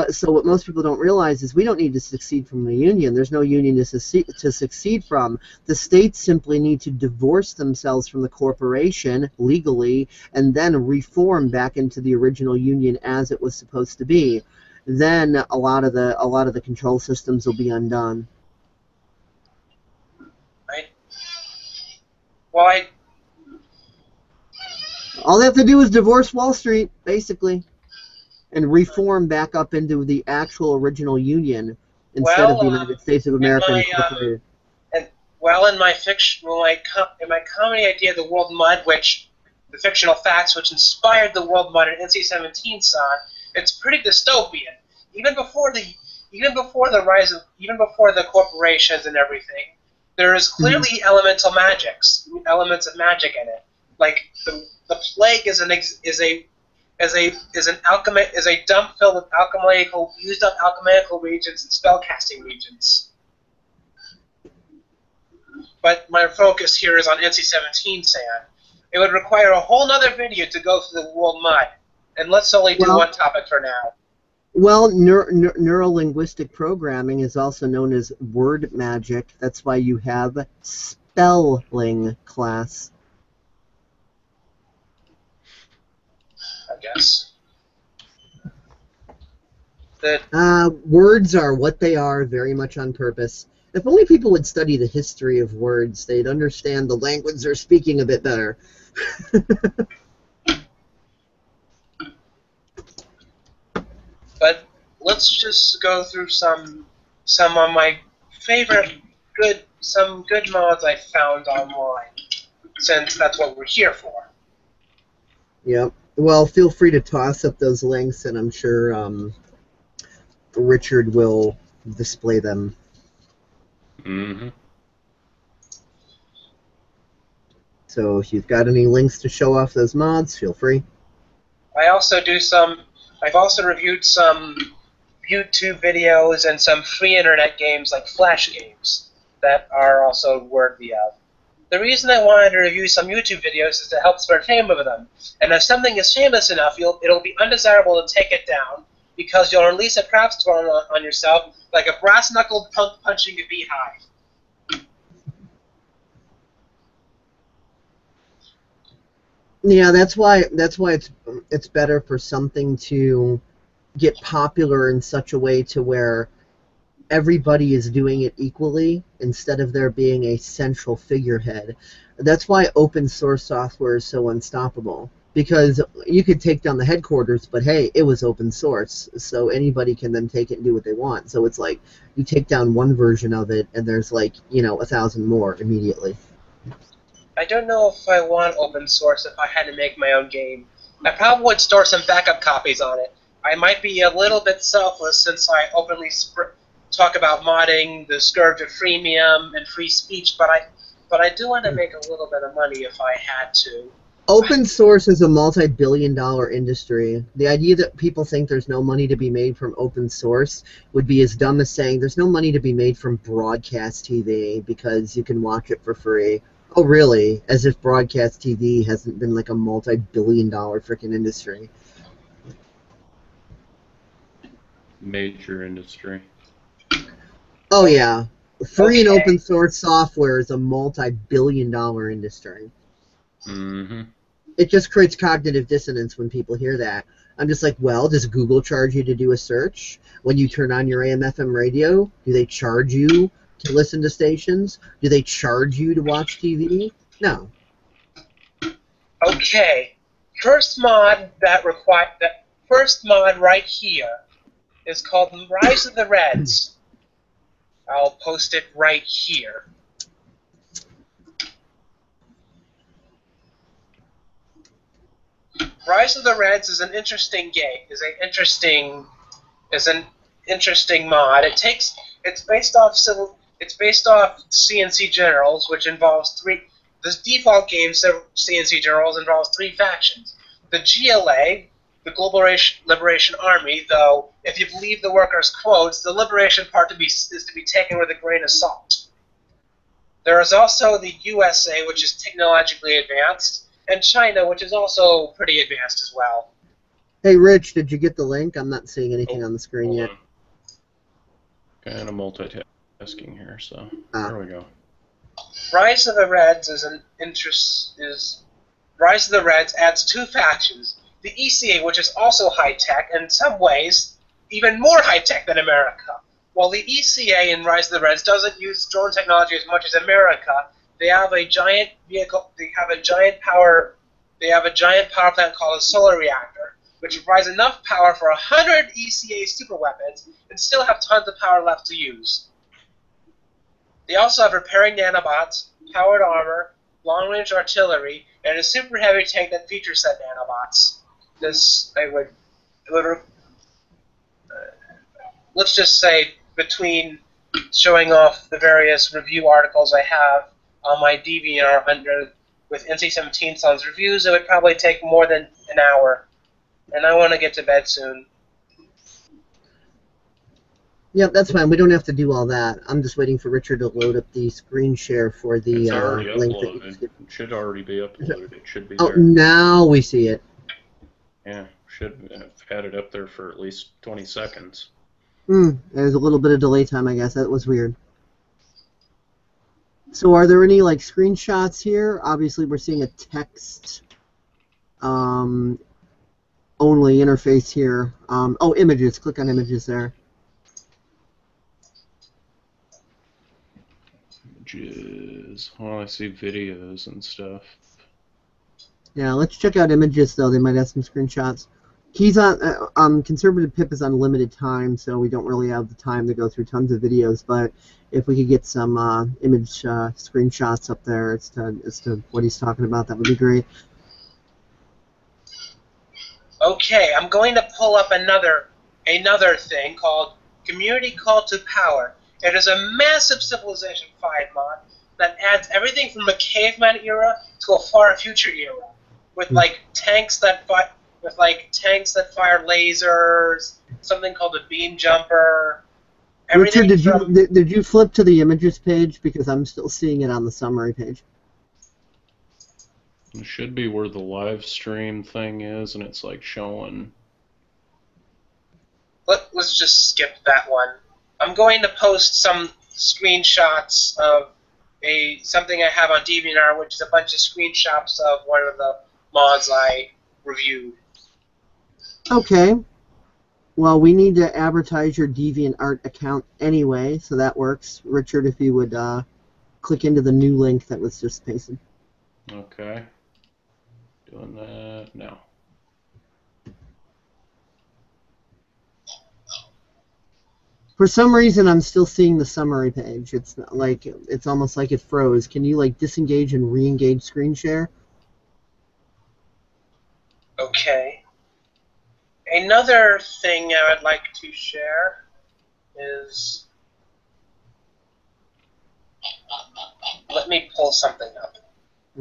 So what most people don't realize is we don't need to secede from the union. There's no union to succeed from. The states simply need to divorce themselves from the corporation legally and then reform back into the original union as it was supposed to be. Then a lot of the control systems will be undone. Well, All they have to do is divorce Wall Street, basically, and reform back up into the actual original union instead of the United States of America Incorporated. In my fiction, in my comedy idea, The World Mud, which the fictional facts which inspired the World Mud and NC-17 saw, it's pretty dystopian. Even before the corporations and everything, there is clearly elements of magic in it. Like the plague is a dump filled with used up alchemical regions and spellcasting regions. But my focus here is on NC-17 sand. It would require a whole nother video to go through the World Mud, and let's only do one topic for now. Well, neuro-linguistic programming is also known as word magic. That's why you have spelling class. I guess. Words are what they are, very much on purpose. If only people would study the history of words, they'd understand the language they're speaking a bit better. But let's just go through some of my favorite good mods I found online, since that's what we're here for. Yep. Well, feel free to toss up those links, and I'm sure Richard will display them. Mm-hmm. So if you've got any links to show off those mods, feel free. I've also reviewed some YouTube videos and some free internet games like Flash games that are also worthy of. The reason I wanted to review some YouTube videos is to help spread fame of them. And if something is famous enough, it'll be undesirable to take it down, because you'll release a crap storm on yourself like a brass-knuckled punk punching a beehive. Yeah, that's why it's better for something to get popular in such a way to where everybody is doing it equally instead of there being a central figurehead. That's why open source software is so unstoppable, because you could take down the headquarters, but hey, it was open source, so anybody can then take it and do what they want. So it's like you take down one version of it and there's 1,000 more immediately. I don't know if I want open source if I had to make my own game. I probably would store some backup copies on it. I might be a little bit selfless since I openly talk about modding, the scourge of freemium, and free speech, but I do want to make a little bit of money if I had to. Open source is a multi-billion-dollar industry. The idea that people think there's no money to be made from open source would be as dumb as saying there's no money to be made from broadcast TV because you can watch it for free. Oh, really? As if broadcast TV hasn't been like a multi-billion-dollar freaking industry. Major industry. Oh, yeah. Free and open source software is a multi-billion-dollar industry. Mm-hmm. It just creates cognitive dissonance when people hear that. I'm just like, well, does Google charge you to do a search? When you turn on your AM/FM radio, do they charge you to listen to stations? Do they charge you to watch TV? No. Okay. First mod right here is called Rise of the Reds. I'll post it right here. Rise of the Reds is an interesting game. Is an interesting mod. It's based off CNC Generals, which involves three. The default game CNC Generals involves three factions. The GLA, the Global Liberation Army, though if you believe the workers' quotes, the liberation part is to be taken with a grain of salt. There is also the USA, which is technologically advanced, and China, which is also pretty advanced as well. Hey, Rich, did you get the link? I'm not seeing anything on the screen yet. Kind of multitasking here, so there we go. Rise of the Reds Rise of the Reds adds two factions. The ECA, which is also high-tech, and in some ways even more high-tech than America. While the ECA in Rise of the Reds doesn't use drone technology as much as America, they have a giant vehicle. They have a giant power plant called a solar reactor, which provides enough power for 100 ECA super weapons and still have tons of power left to use. They also have repairing nanobots, powered armor, long-range artillery, and a super heavy tank that features said nanobots. Let's just say, between showing off the various review articles I have on my DeviantART with NC-17 Son's reviews, it would probably take more than an hour. And I want to get to bed soon. Yep, that's fine. We don't have to do all that. I'm just waiting for Richard to load up the screen share for the It's already link. uploaded. It should already be uploaded. It should be Oh, there. now we see it. Yeah, should have had it up there for at least 20 seconds. There's a little bit of delay time, I guess. That was weird. So are there any like screenshots here? Obviously we're seeing a text only interface here. Oh, images. Click on images there. Images. Well, I see videos and stuff. Yeah, let's check out images though. They might have some screenshots. He's on ConservativePip is on limited time, so we don't really have the time to go through tons of videos. But if we could get some image screenshots up there as to what he's talking about, that would be great. Okay, I'm going to pull up another thing called Community Call to Power. It is a massive Civilization 5 mod that adds everything from a caveman era to a far future era, with like tanks that fire lasers, something called a beam jumper. Richard, did you flip to the images page, because I'm still seeing it on the summary page? It should be where the live stream thing is, and it's like showing. Let's just skip that one. I'm going to post some screenshots of something I have on DeviantArt, which is a bunch of screenshots of one of the mods I reviewed. Okay. Well, we need to advertise your DeviantArt account anyway, so that works. Richard, if you would click into the new link that was just pasted. Okay. Doing that now. For some reason, I'm still seeing the summary page. It's not like it's almost like it froze. Can you like disengage and re-engage screen share? Okay. Another thing I would like to share is, let me pull something up.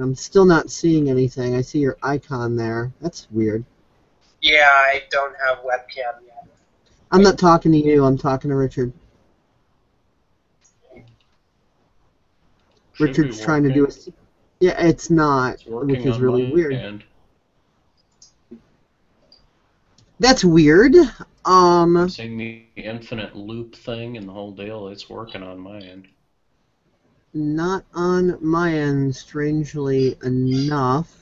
I'm still not seeing anything. I see your icon there. That's weird. Yeah, I don't have webcam yet. I'm not talking to you. I'm talking to Richard. Richard's trying to do a... Yeah, it's not, which is really weird. That's weird. Seeing the infinite loop thing and the whole deal, it's working on my end. Not on my end, strangely enough.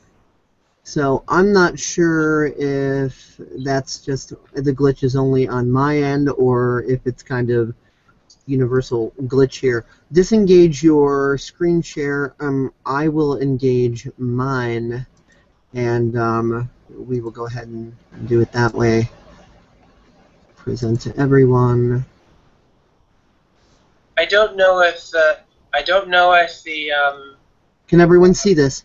So I'm not sure if that's just the glitch is only on my end or if it's kind of universal glitch here. Disengage your screen share. I will engage mine, and we will go ahead and do it that way. Present to everyone. I don't know if the Can everyone see this?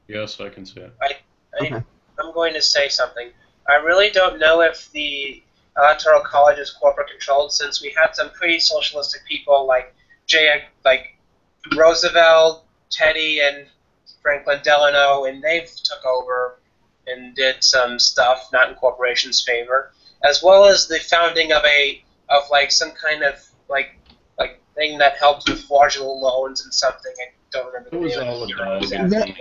Yes, I can see it. Okay. I'm going to say something. I really don't know if the Electoral College is corporate controlled, since we had some pretty socialistic people like Roosevelt, Teddy, and Franklin Delano, and they took over and did some stuff not in corporations' favor, as well as the founding of some kind of thing that helped with fraudulent loans and something. I don't remember the name.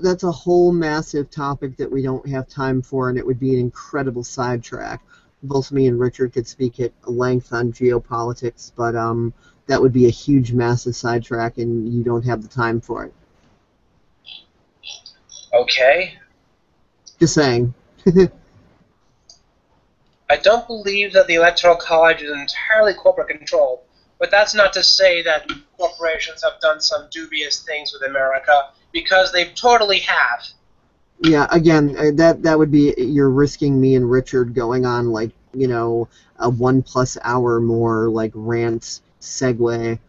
That's a whole massive topic that we don't have time for, and it would be an incredible sidetrack. Both me and Richard could speak at length on geopolitics, but that would be a huge, massive sidetrack, and you don't have the time for it. Okay. Just saying. I don't believe that the Electoral College is entirely corporate controlled, but that's not to say that corporations have done some dubious things with America, because they totally have. Yeah, again, that would be, you're risking me and Richard going on, like, you know, a 1+ hour more, like, rant segue.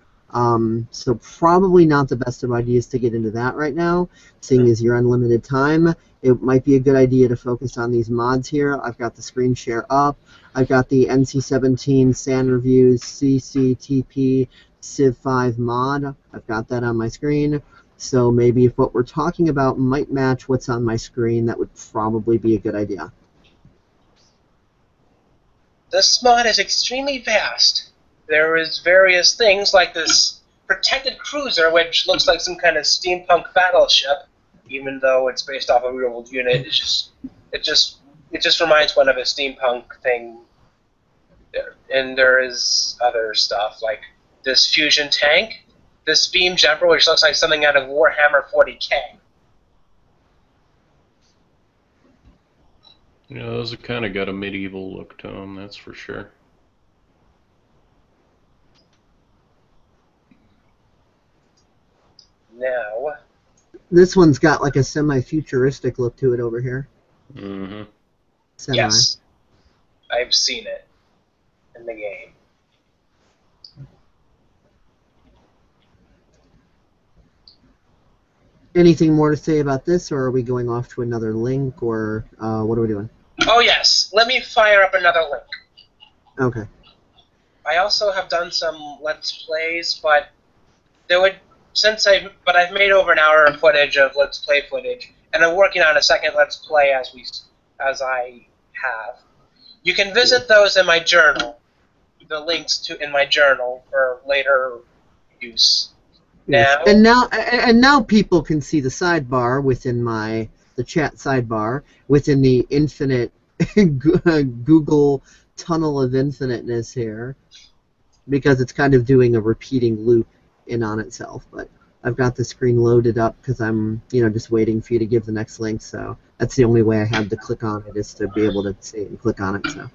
So probably not the best of ideas to get into that right now, seeing as you're unlimited time. It might be a good idea to focus on these mods here. I've got the screen share up. I've got the NC-17 SAN Reviews CCTP Civ 5 mod. I've got that on my screen. So maybe if what we're talking about might match what's on my screen, that would probably be a good idea. This mod is extremely vast. There is various things like this protected cruiser, which looks like some kind of steampunk battleship, even though it's based off a real-world unit. It just reminds one of a steampunk thing. And there is other stuff like this fusion tank, this beam jumper, which looks like something out of Warhammer 40K. Yeah, those have kind of got a medieval look to them, that's for sure. Now, this one's got like a semi-futuristic look to it over here. Mm-hmm. Semi. Yes, I've seen it in the game. Anything more to say about this, or are we going off to another link, or what are we doing? Oh yes, let me fire up another link. Okay. I also have done some Let's Plays, but I've made over an hour of footage of Let's Play footage, and I'm working on a second Let's Play as I have. You can visit those in my journal. The links in my journal for later use. Yes. Now, And now people can see the sidebar within the chat sidebar within the infinite Google tunnel of infiniteness here, because it's kind of doing a repeating loop in on itself. But I've got the screen loaded up because I'm just waiting for you to give the next link. So that's the only way I had to click on it, is to be able to see it and click on it. So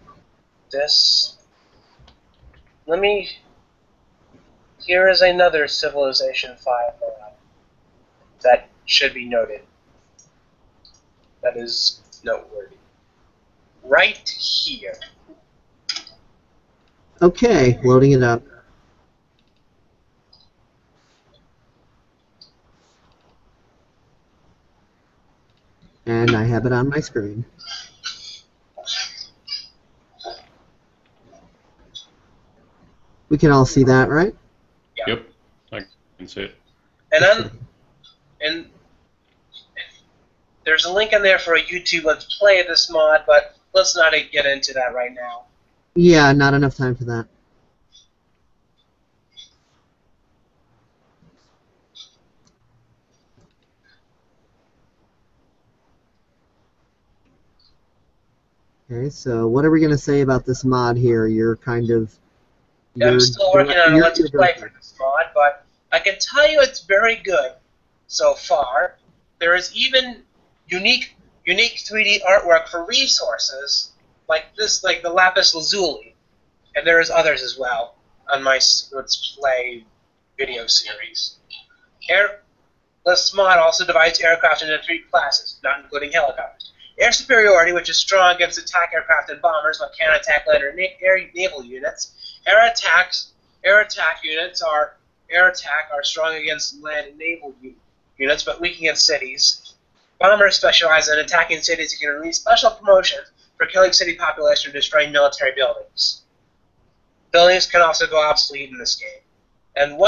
here is another Civilization 5 mod that should be noted. That is noteworthy. Right here. Okay, loading it up. And I have it on my screen. We can all see that, right? Yeah. Yep, I can see it. And there's a link in there for a YouTube Let's Play of this mod, but let's not get into that right now. Yeah, not enough time for that. Okay, so what are we going to say about this mod here? I'm still working on a Let's Play for this mod, but I can tell you it's very good so far. There is even unique 3D artwork for resources like this, like the lapis lazuli, and there is others as well on my Let's Play video series. This mod also divides aircraft into 3 classes, not including helicopters. Air superiority, which is strong against attack aircraft and bombers, but can't attack land or air naval units. Air attack units are strong against land and naval units, but weak against cities. Bombers specialize in attacking cities and can release special promotions for killing city population or destroying military buildings. Buildings can also go obsolete in this game. And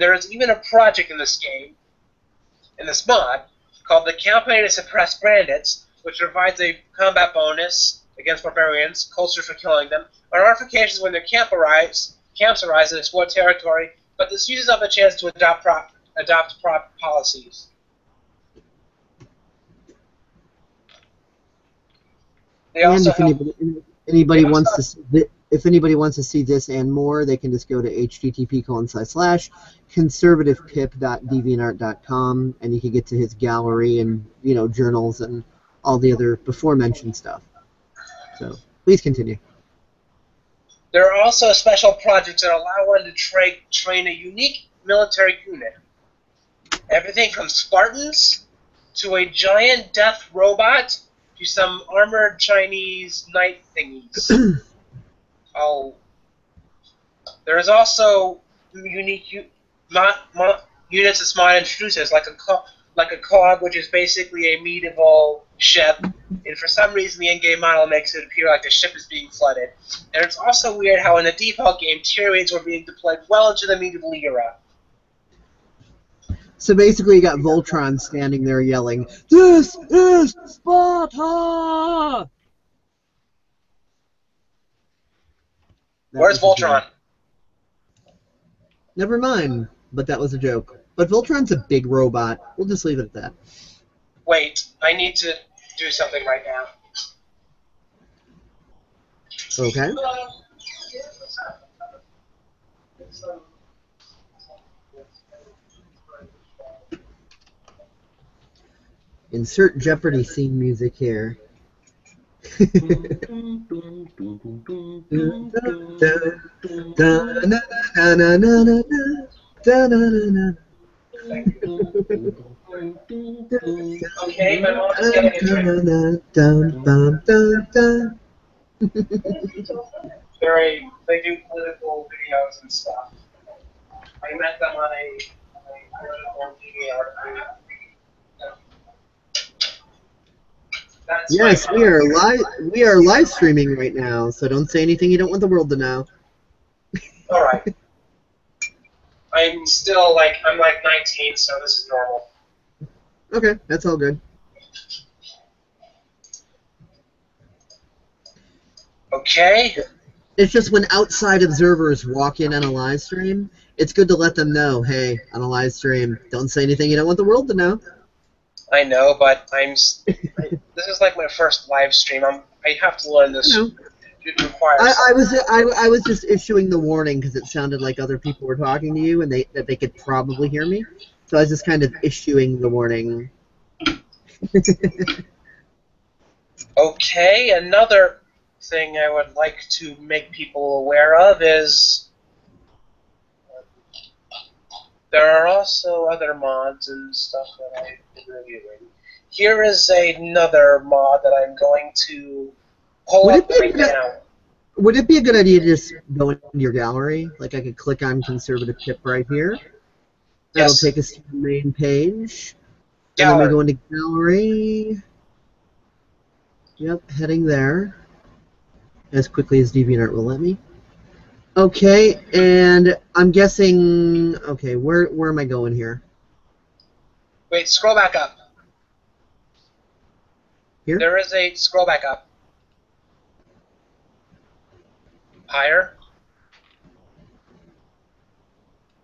there is even a project in this game, in this mod, called the Campaign to Suppress Bandits, which provides a combat bonus against barbarians, culture for killing them, or notifications when their camps arise and explore territory, but this uses up a chance to adopt policies. They And also if anybody wants to see this and more, they can just go to http://conservativepip.deviantart.com, and you can get to his gallery and journals and all the other before mentioned stuff. So please continue. There are also special projects that allow one to train a unique military unit. Everything from Spartans to a giant death robot to some armored Chinese knight thingies. There is also unique units that Smod introduces, like a cog, which is basically a medieval ship, and for some reason the in-game model makes it appear like the ship is being flooded. And it's also weird how in the default game, tier rates were being deployed well into the medieval era. So basically you got Voltron standing there yelling, "This is Sparta!" Where's Voltron? Never mind, but that was a joke. But Voltron's a big robot. We'll just leave it at that. Wait, I need to do something right now. Okay. Insert Jeopardy theme music here. Okay, my mom is getting a They do political videos and stuff. I met them on a political DVR. Yes, we are live streaming right now, so don't say anything you don't want the world to know. All right. I'm still I'm 19, so this is normal. Okay, that's all good. Okay. It's just when outside observers walk in on a live stream, it's good to let them know, hey, on a live stream, don't say anything you don't want the world to know. I know, but this is like my first live stream. I have to learn this. It requires. I was just issuing the warning because it sounded like other people were talking to you and that they could probably hear me. So I was just kind of issuing the warning. Okay, another thing I would like to make people aware of is there are also other mods and stuff that I've been reviewing. Here is another mod that I'm going to pull up right now. Would it be a good idea to just go into your gallery? Like I could click on ConservativePip right here. That'll take us to the main page. And then we go into gallery. Yep, heading there. As quickly as DeviantArt will let me. Okay, and I'm guessing. Okay, where am I going here? Wait, scroll back up. Here? There is a scroll back up. Higher.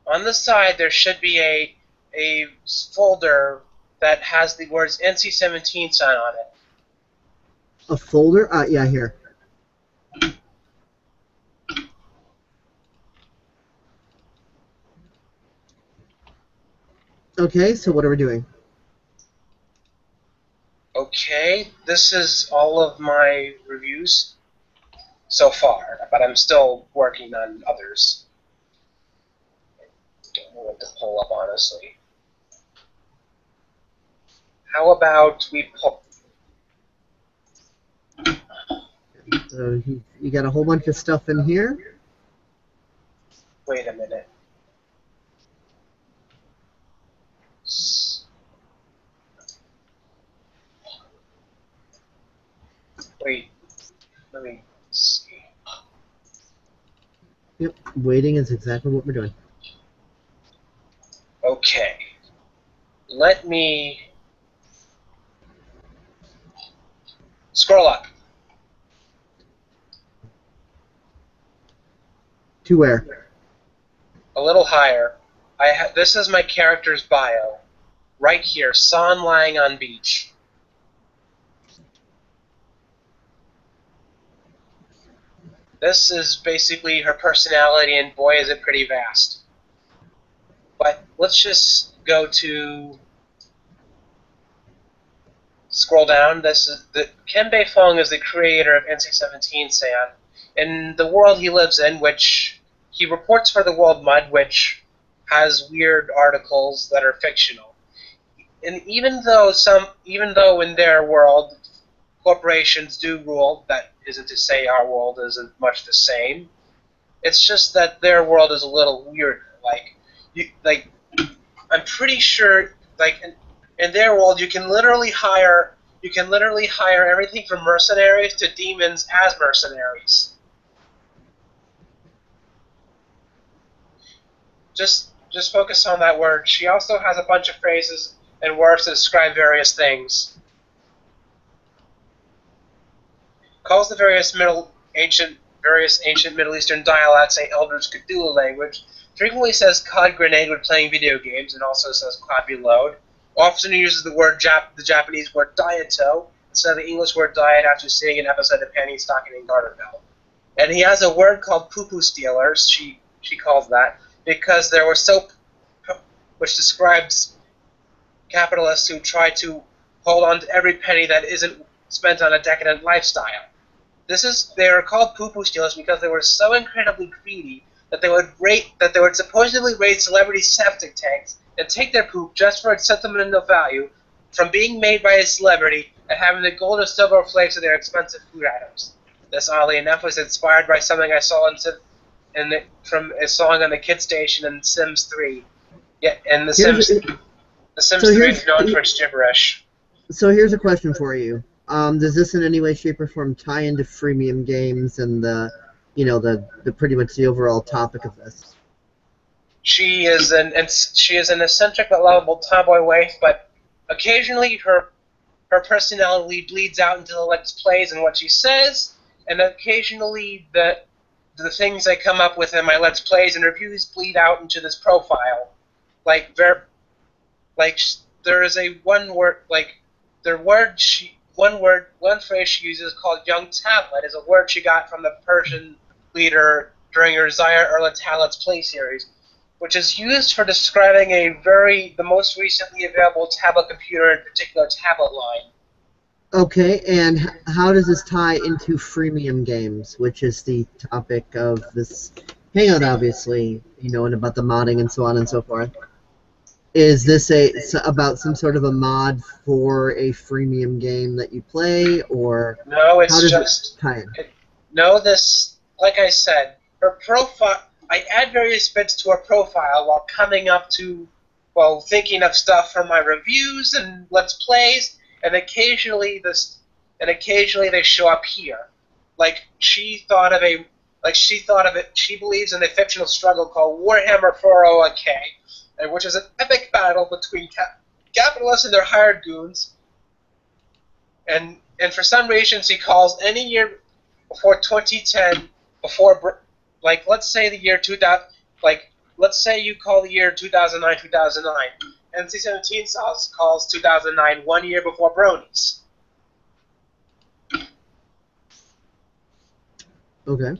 On the side, there should be a folder that has the words NC-17 sign on it. A folder? Yeah, here. Okay, so what are we doing? Okay, this is all of my reviews so far, but I'm still working on others. I don't know what to pull up, honestly. How about we pull... So you got a whole bunch of stuff in here. Wait a minute. Wait, let me see. Yep, waiting is exactly what we're doing. Okay. Let me scroll up. To where? A little higher. This is my character's bio. Right here, San lying on beach. This is basically her personality, and boy, is it pretty vast. But let's just go to... Scroll down. This is Ken Beifong is the creator of NC-17 San. In the world he lives in, which he reports for the World Mud, which has weird articles that are fictional. And even though in their world corporations do rule, that isn't to say our world isn't much the same. It's just that their world is a little weirder. I'm pretty sure, in their world, you can literally hire everything from mercenaries to demons as mercenaries. Just focus on that word. She also has a bunch of phrases and words to describe various things. Calls the various ancient Middle Eastern dialects a Elders Cthulhu language. Frequently says COD grenade when playing video games, and also says COD reload. Often uses the Japanese word diato instead of the English word diet after seeing an episode of Penny Stocking and Garterbell. And he has a word called poo-poo stealers, she calls that, because there were which describes capitalists who try to hold on to every penny that isn't spent on a decadent lifestyle. They are called poo-poo stealers because they were so incredibly greedy that they would supposedly raid celebrity septic tanks and take their poop just for its sentimental value from being made by a celebrity and having the gold or silver flakes of their expensive food items. This, oddly enough, was inspired by something I saw from a song on the Kid Station in Sims 3. Yeah, and the Sims 3 is known for its gibberish. So here's a question for you. Does this in any way, shape, or form tie into freemium games and the pretty much the overall topic of this? She is an eccentric but lovable tomboy waif, but occasionally her personality bleeds out into the Let's Plays and what she says, and occasionally the things I come up with in my Let's Plays and reviews bleed out into this profile. There is one phrase she uses called "young tablet" is a word she got from the Persian leader during her Zaire Let's Play series, which is used for describing the most recently available tablet computer, in particular tablet line. Okay, and how does this tie into freemium games, which is the topic of this hangout, obviously, and about the modding and so on and so forth? Is this about some sort of a mod for a freemium game that you play, or no? It's how does just it tie in? Like I said, her profile. I add various bits to her profile while thinking of stuff from my reviews and Let's Plays, and occasionally they show up here. She believes in a fictional struggle called Warhammer 40K, which is an epic battle between capitalists and their hired goons. And for some reason, she calls any year before 2010, let's say the year 2000, let's say you call the year 2009, 2009. NC-17 calls 2009 1 year before Bronies. Okay.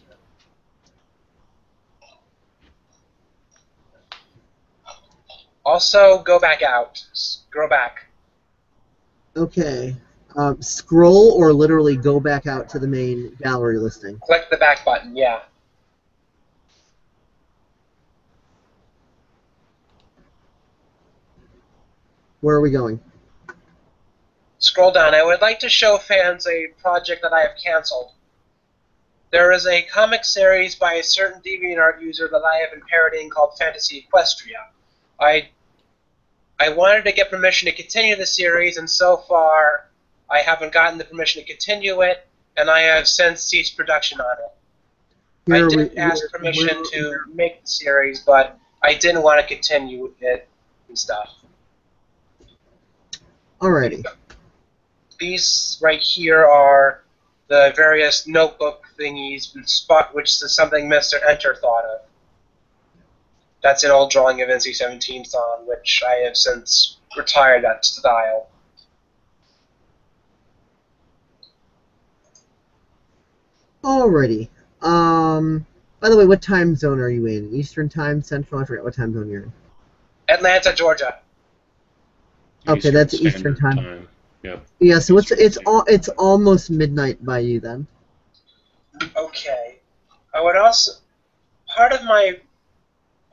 Also, go back out. Scroll back. Okay. Scroll or literally go back out to the main gallery listing? Click the back button, yeah. Where are we going? Scroll down. I would like to show fans a project that I have canceled. There is a comic series by a certain DeviantArt user that I have been parodying called Fantasy Equestria. I wanted to get permission to continue the series, and so far I haven't gotten the permission to continue it, and I have since ceased production on it. I did ask permission to make the series, but I didn't want to continue it and stuff. Alrighty. These right here are the various notebook thingies, which is something Mr. Enter thought of. That's an old drawing of NC-17 on, which I have since retired that style. Alrighty. By the way, what time zone are you in? Eastern time, Central? I forget what time zone you're in. Atlanta, Georgia. Okay, that's Eastern time. Yep. Yeah, so it's almost midnight by you then. Okay. I would also part of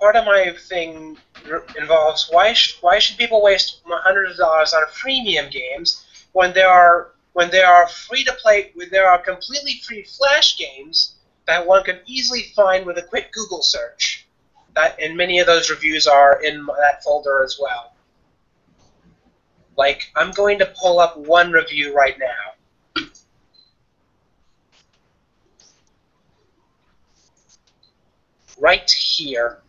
part of my thing involves why should people waste hundreds of dollars on freemium games when there are free to play, when there are completely free Flash games that one can easily find with a quick Google search. And many of those reviews are in that folder as well. Like, I'm going to pull up one review right now. Right here.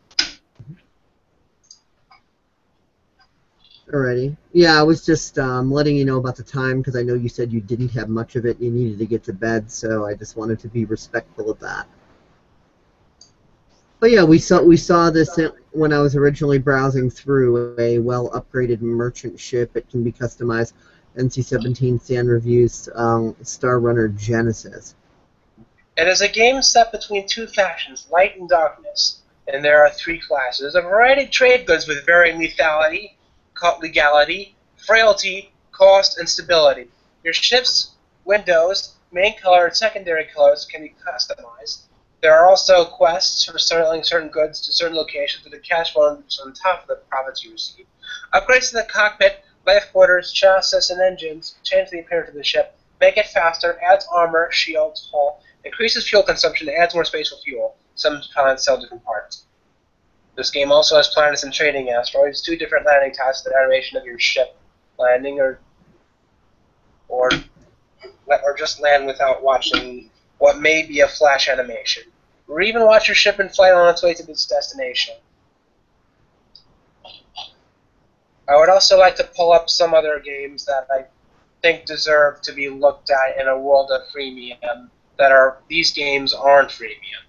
Alrighty. Yeah, I was just letting you know about the time because I know you said you didn't have much of it and you needed to get to bed, so I just wanted to be respectful of that. But yeah, we saw this when I was originally browsing through a well-upgraded merchant ship. It can be customized. NC-17 Sand Reviews Star Runner Genesis. It is a game set between two factions, light and darkness, and there are three classes. There's a variety of trade goods with varying lethality, legality, frailty, cost, and stability. Your ship's windows, main color, and secondary colors can be customized. There are also quests for selling certain goods to certain locations with a cash bonus on top of the profits you receive. Upgrades to the cockpit, life quarters, chassis, and engines change the appearance of the ship, make it faster, adds armor, shields, hull, increases fuel consumption, and adds more space for fuel. Some planets sell different parts. This game also has planets and trading asteroids, 2 different landing types for the animation of your ship landing, or just land without watching what may be a flash animation, or even watch your ship in flight on its way to its destination. I would also like to pull up some other games that I think deserve to be looked at in a world of freemium. These games aren't freemium.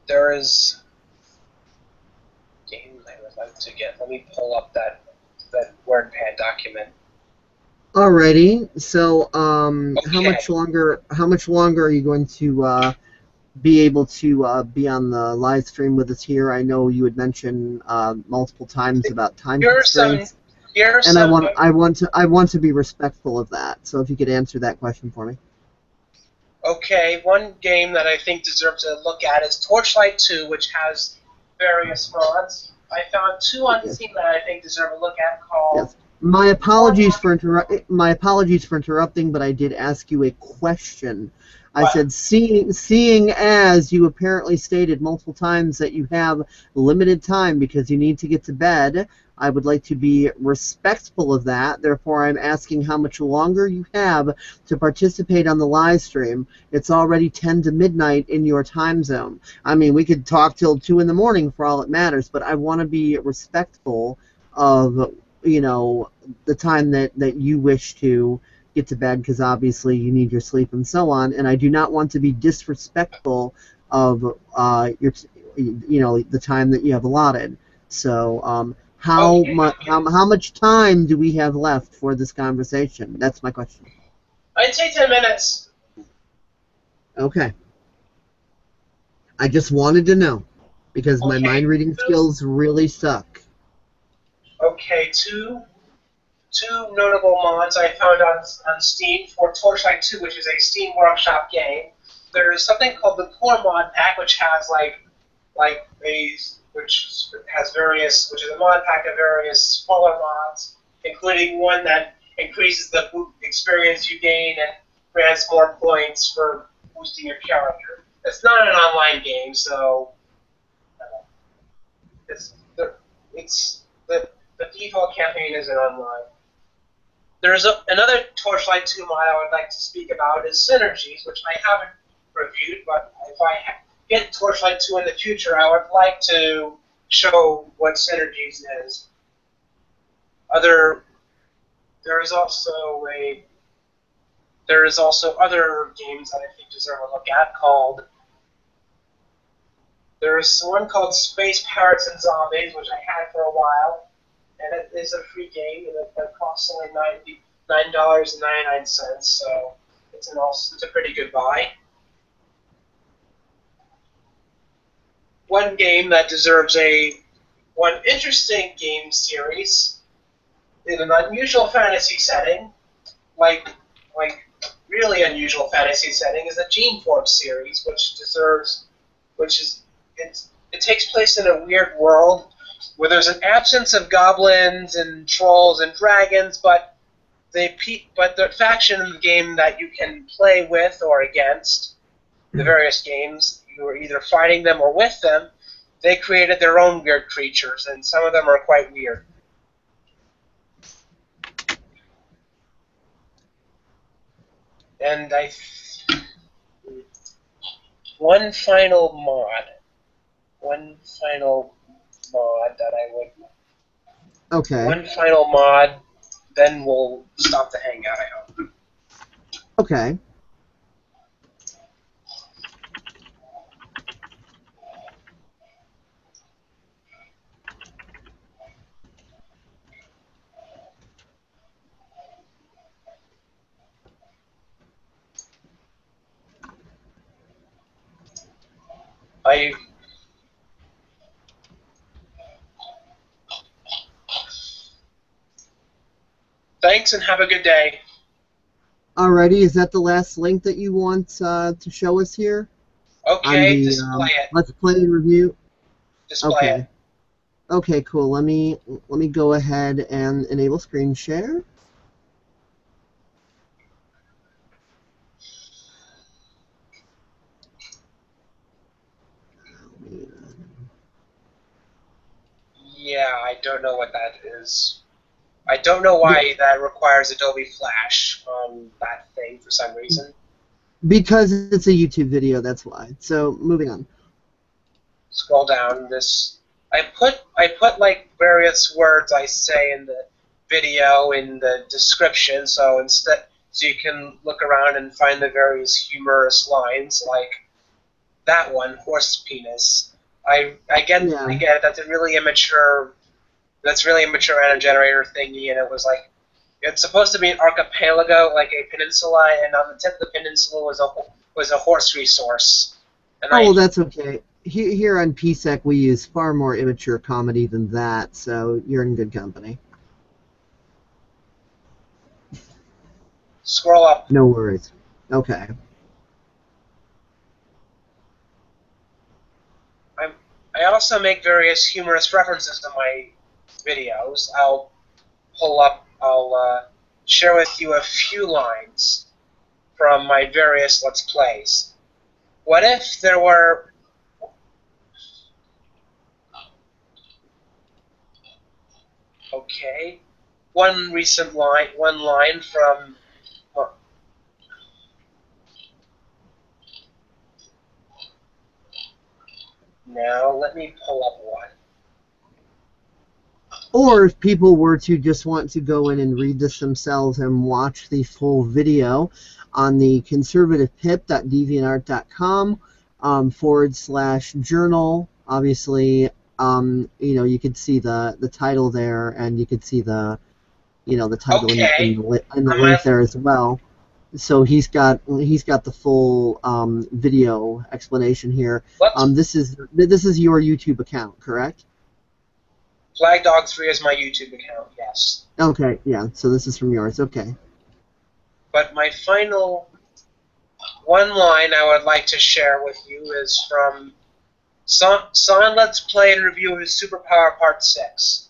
There is games I would like to get. Let me pull up that WordPad document. Alrighty. So, Okay. how much longer are you going to be able to be on the live stream with us here? I know you had mentioned multiple times about time constraints, and I want to be respectful of that. So, if you could answer that question for me. Okay, one game that I think deserves a look at is Torchlight 2, which has various mods. I found 2 on Steam that I think deserve a look at called... Yes. My apologies for interrupting, but I did ask you a question. I said, seeing as you apparently stated multiple times that you have limited time because you need to get to bed, I would like to be respectful of that. Therefore, I'm asking how much longer you have to participate on the live stream. It's already 10 to midnight in your time zone. I mean, we could talk till 2 in the morning for all it matters, but I want to be respectful of, you know, the time that you wish to get to bed because obviously you need your sleep and so on, and I do not want to be disrespectful of the time that you have allotted. So how much time do we have left for this conversation? That's my question. I'd say 10 minutes. Okay. I just wanted to know because my mind reading skills really suck. Okay, two notable mods I found on Steam for Torchlight 2, which is a Steam Workshop game. There is something called the Core Mod Pack, which has which is a mod pack of various smaller mods, including one that increases the experience you gain and grants more points for boosting your character. It's not an online game, so the default campaign isn't online. There's another Torchlight 2 mod I would like to speak about is Synergies, which I haven't reviewed, but if I get Torchlight 2 in the future, I would like to show what Synergies is. There is also other games that I think deserve a look at there's one called Space Pirates and Zombies, which I had for a while, and it is a free game, and it costs only $9.99, so it's a pretty good buy. One game that deserves one interesting game series in an unusual fantasy setting, like really unusual fantasy setting, is the Gene Force series, which deserves which is it takes place in a weird world where there's an absence of goblins and trolls and dragons, but the faction in the game that you can play with or against the various games, you are either fighting them or with them. They created their own weird creatures, and some of them are quite weird. And one final mod that I would. Okay. One final mod, then we'll stop the hangout, I hope. Okay. Thanks and have a good day. Alrighty, is that the last link that you want to show us here? Okay, the, display it. Let's play and review. Display it. Okay, cool. Let me go ahead and enable screen share. Yeah, I don't know what that is. I don't know why that requires Adobe Flash on that thing for some reason. Because it's a YouTube video, that's why. So, moving on. Scroll down. I put like various words I say in the video in the description, so you can look around and find the various humorous lines, like that one, horse penis. I get it. That's a really immature random generator thingy, and it was like it's supposed to be an archipelago, like a peninsula, and on the tip of the peninsula was a horse resource. And that's okay. Here on PSEC, we use far more immature comedy than that, so you're in good company. Scroll up. No worries. Okay. I also make various humorous references to my videos. I'll share with you a few lines from my various Let's Plays. What if there were... Okay. One line from... Now, let me pull up one. Or if people were to just want to go in and read this themselves and watch the full video on the ConservativePip.deviantArt.com /journal, obviously, you could see the title there, and you could see the title in the link there as well. So he's got the full video explanation here. This is your YouTube account, correct? FlagDog3 is my YouTube account, yes. Okay, yeah. So this is from yours. Okay. But my final one line I would like to share with you is from Son Let's Play and Review his Superpower Part 6.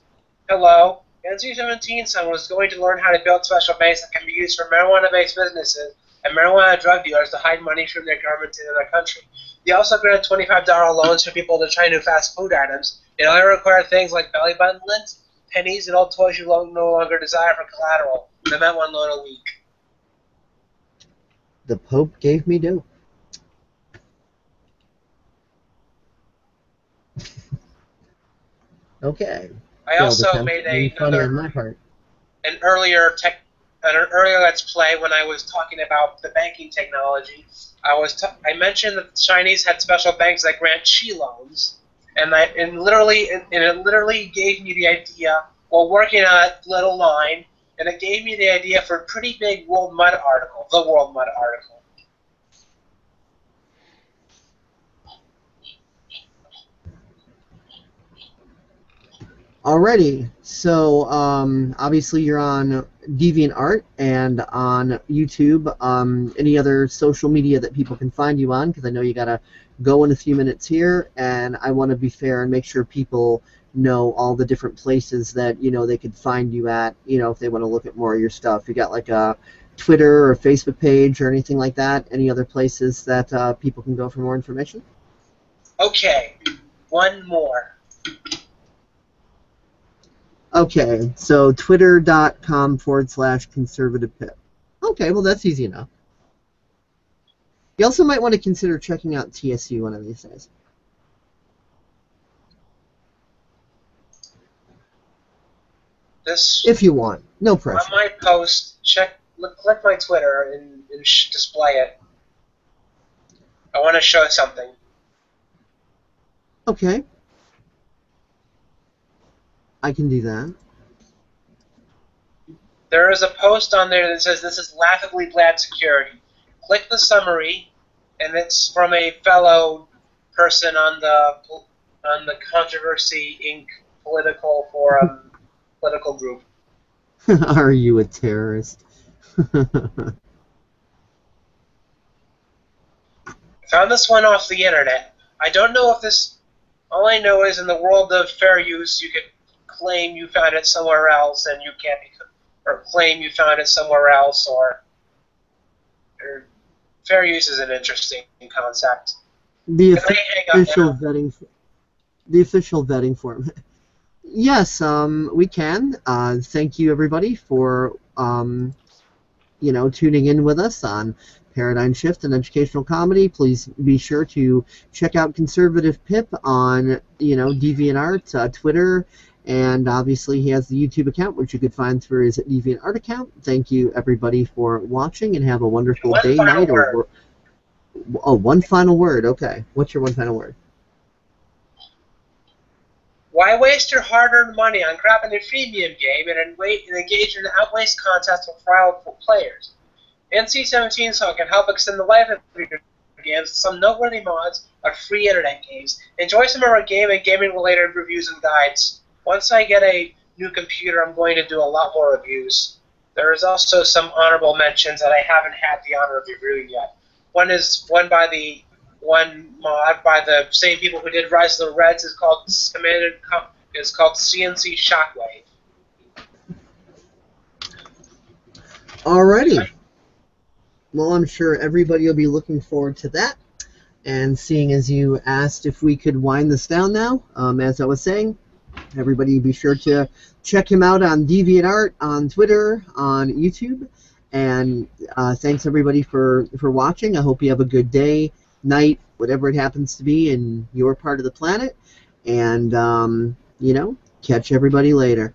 Hello. In 2017, Son was going to learn how to build special banks that can be used for marijuana-based businesses and marijuana drug dealers to hide money from their government in their country. They also granted $25 loans for people to try new fast food items. It only required things like belly button lints, pennies, and old toys you no longer desire for collateral. They meant one loan a week. The Pope gave me dope. Okay. I also made an earlier Let's Play when I was talking about the banking technology. I mentioned that the Chinese had special banks that grant chi loans, and it literally gave me the idea while working on that little line, and it gave me the idea for a pretty big World Mud article, the World Mud article. Alrighty, So, obviously you're on DeviantArt and on YouTube. Any other social media that people can find you on? Because I know you got to go in a few minutes here, and I want to be fair and make sure people know all the different places that, they could find you at, if they want to look at more of your stuff. You got like a Twitter or Facebook page or anything like that? Any other places that people can go for more information? Okay, one more. Okay, so twitter.com/conservativepip. Okay, well that's easy enough. You also might want to consider checking out TSU one of these days. If you want, no pressure. On my post, click my Twitter and display it. I want to show something. Okay. I can do that. There is a post on there that says this is laughably bad security. Click the summary, and it's from a fellow person on the Controversy Inc. political forum political group. Are you a terrorist? Found this one off the internet. I don't know if this. All I know is in the world of fair use, you could claim you found it somewhere else, and you can't be, or claim you found it somewhere else, or fair use is an interesting concept. The official vetting form. Yes, we can. Thank you everybody for tuning in with us on Paradigm Shift and Educational Comedy. Please be sure to check out ConservativePip on DeviantArt, Twitter, and obviously he has the YouTube account, which you could find through his DeviantArt account. Thank you everybody for watching, and have a wonderful day, night, or one final word. Okay, what's your one final word? Why waste your hard-earned money on crap in a freemium game and engage in an outwaste contest with rival players? NC-17 Song can help extend the life of your games with some noteworthy mods of free internet games. Enjoy some of our game and gaming-related reviews and guides. Once I get a new computer, I'm going to do a lot more reviews. There is also some honorable mentions that I haven't had the honor of reviewing yet. One mod by the same people who did Rise of the Reds is called CNC Shockwave. Alrighty. Well, I'm sure everybody will be looking forward to that. And seeing as you asked if we could wind this down now, as I was saying, everybody be sure to check him out on DeviantArt, on Twitter, on YouTube. And thanks everybody for watching. I hope you have a good day, night, whatever it happens to be in your part of the planet. And, catch everybody later.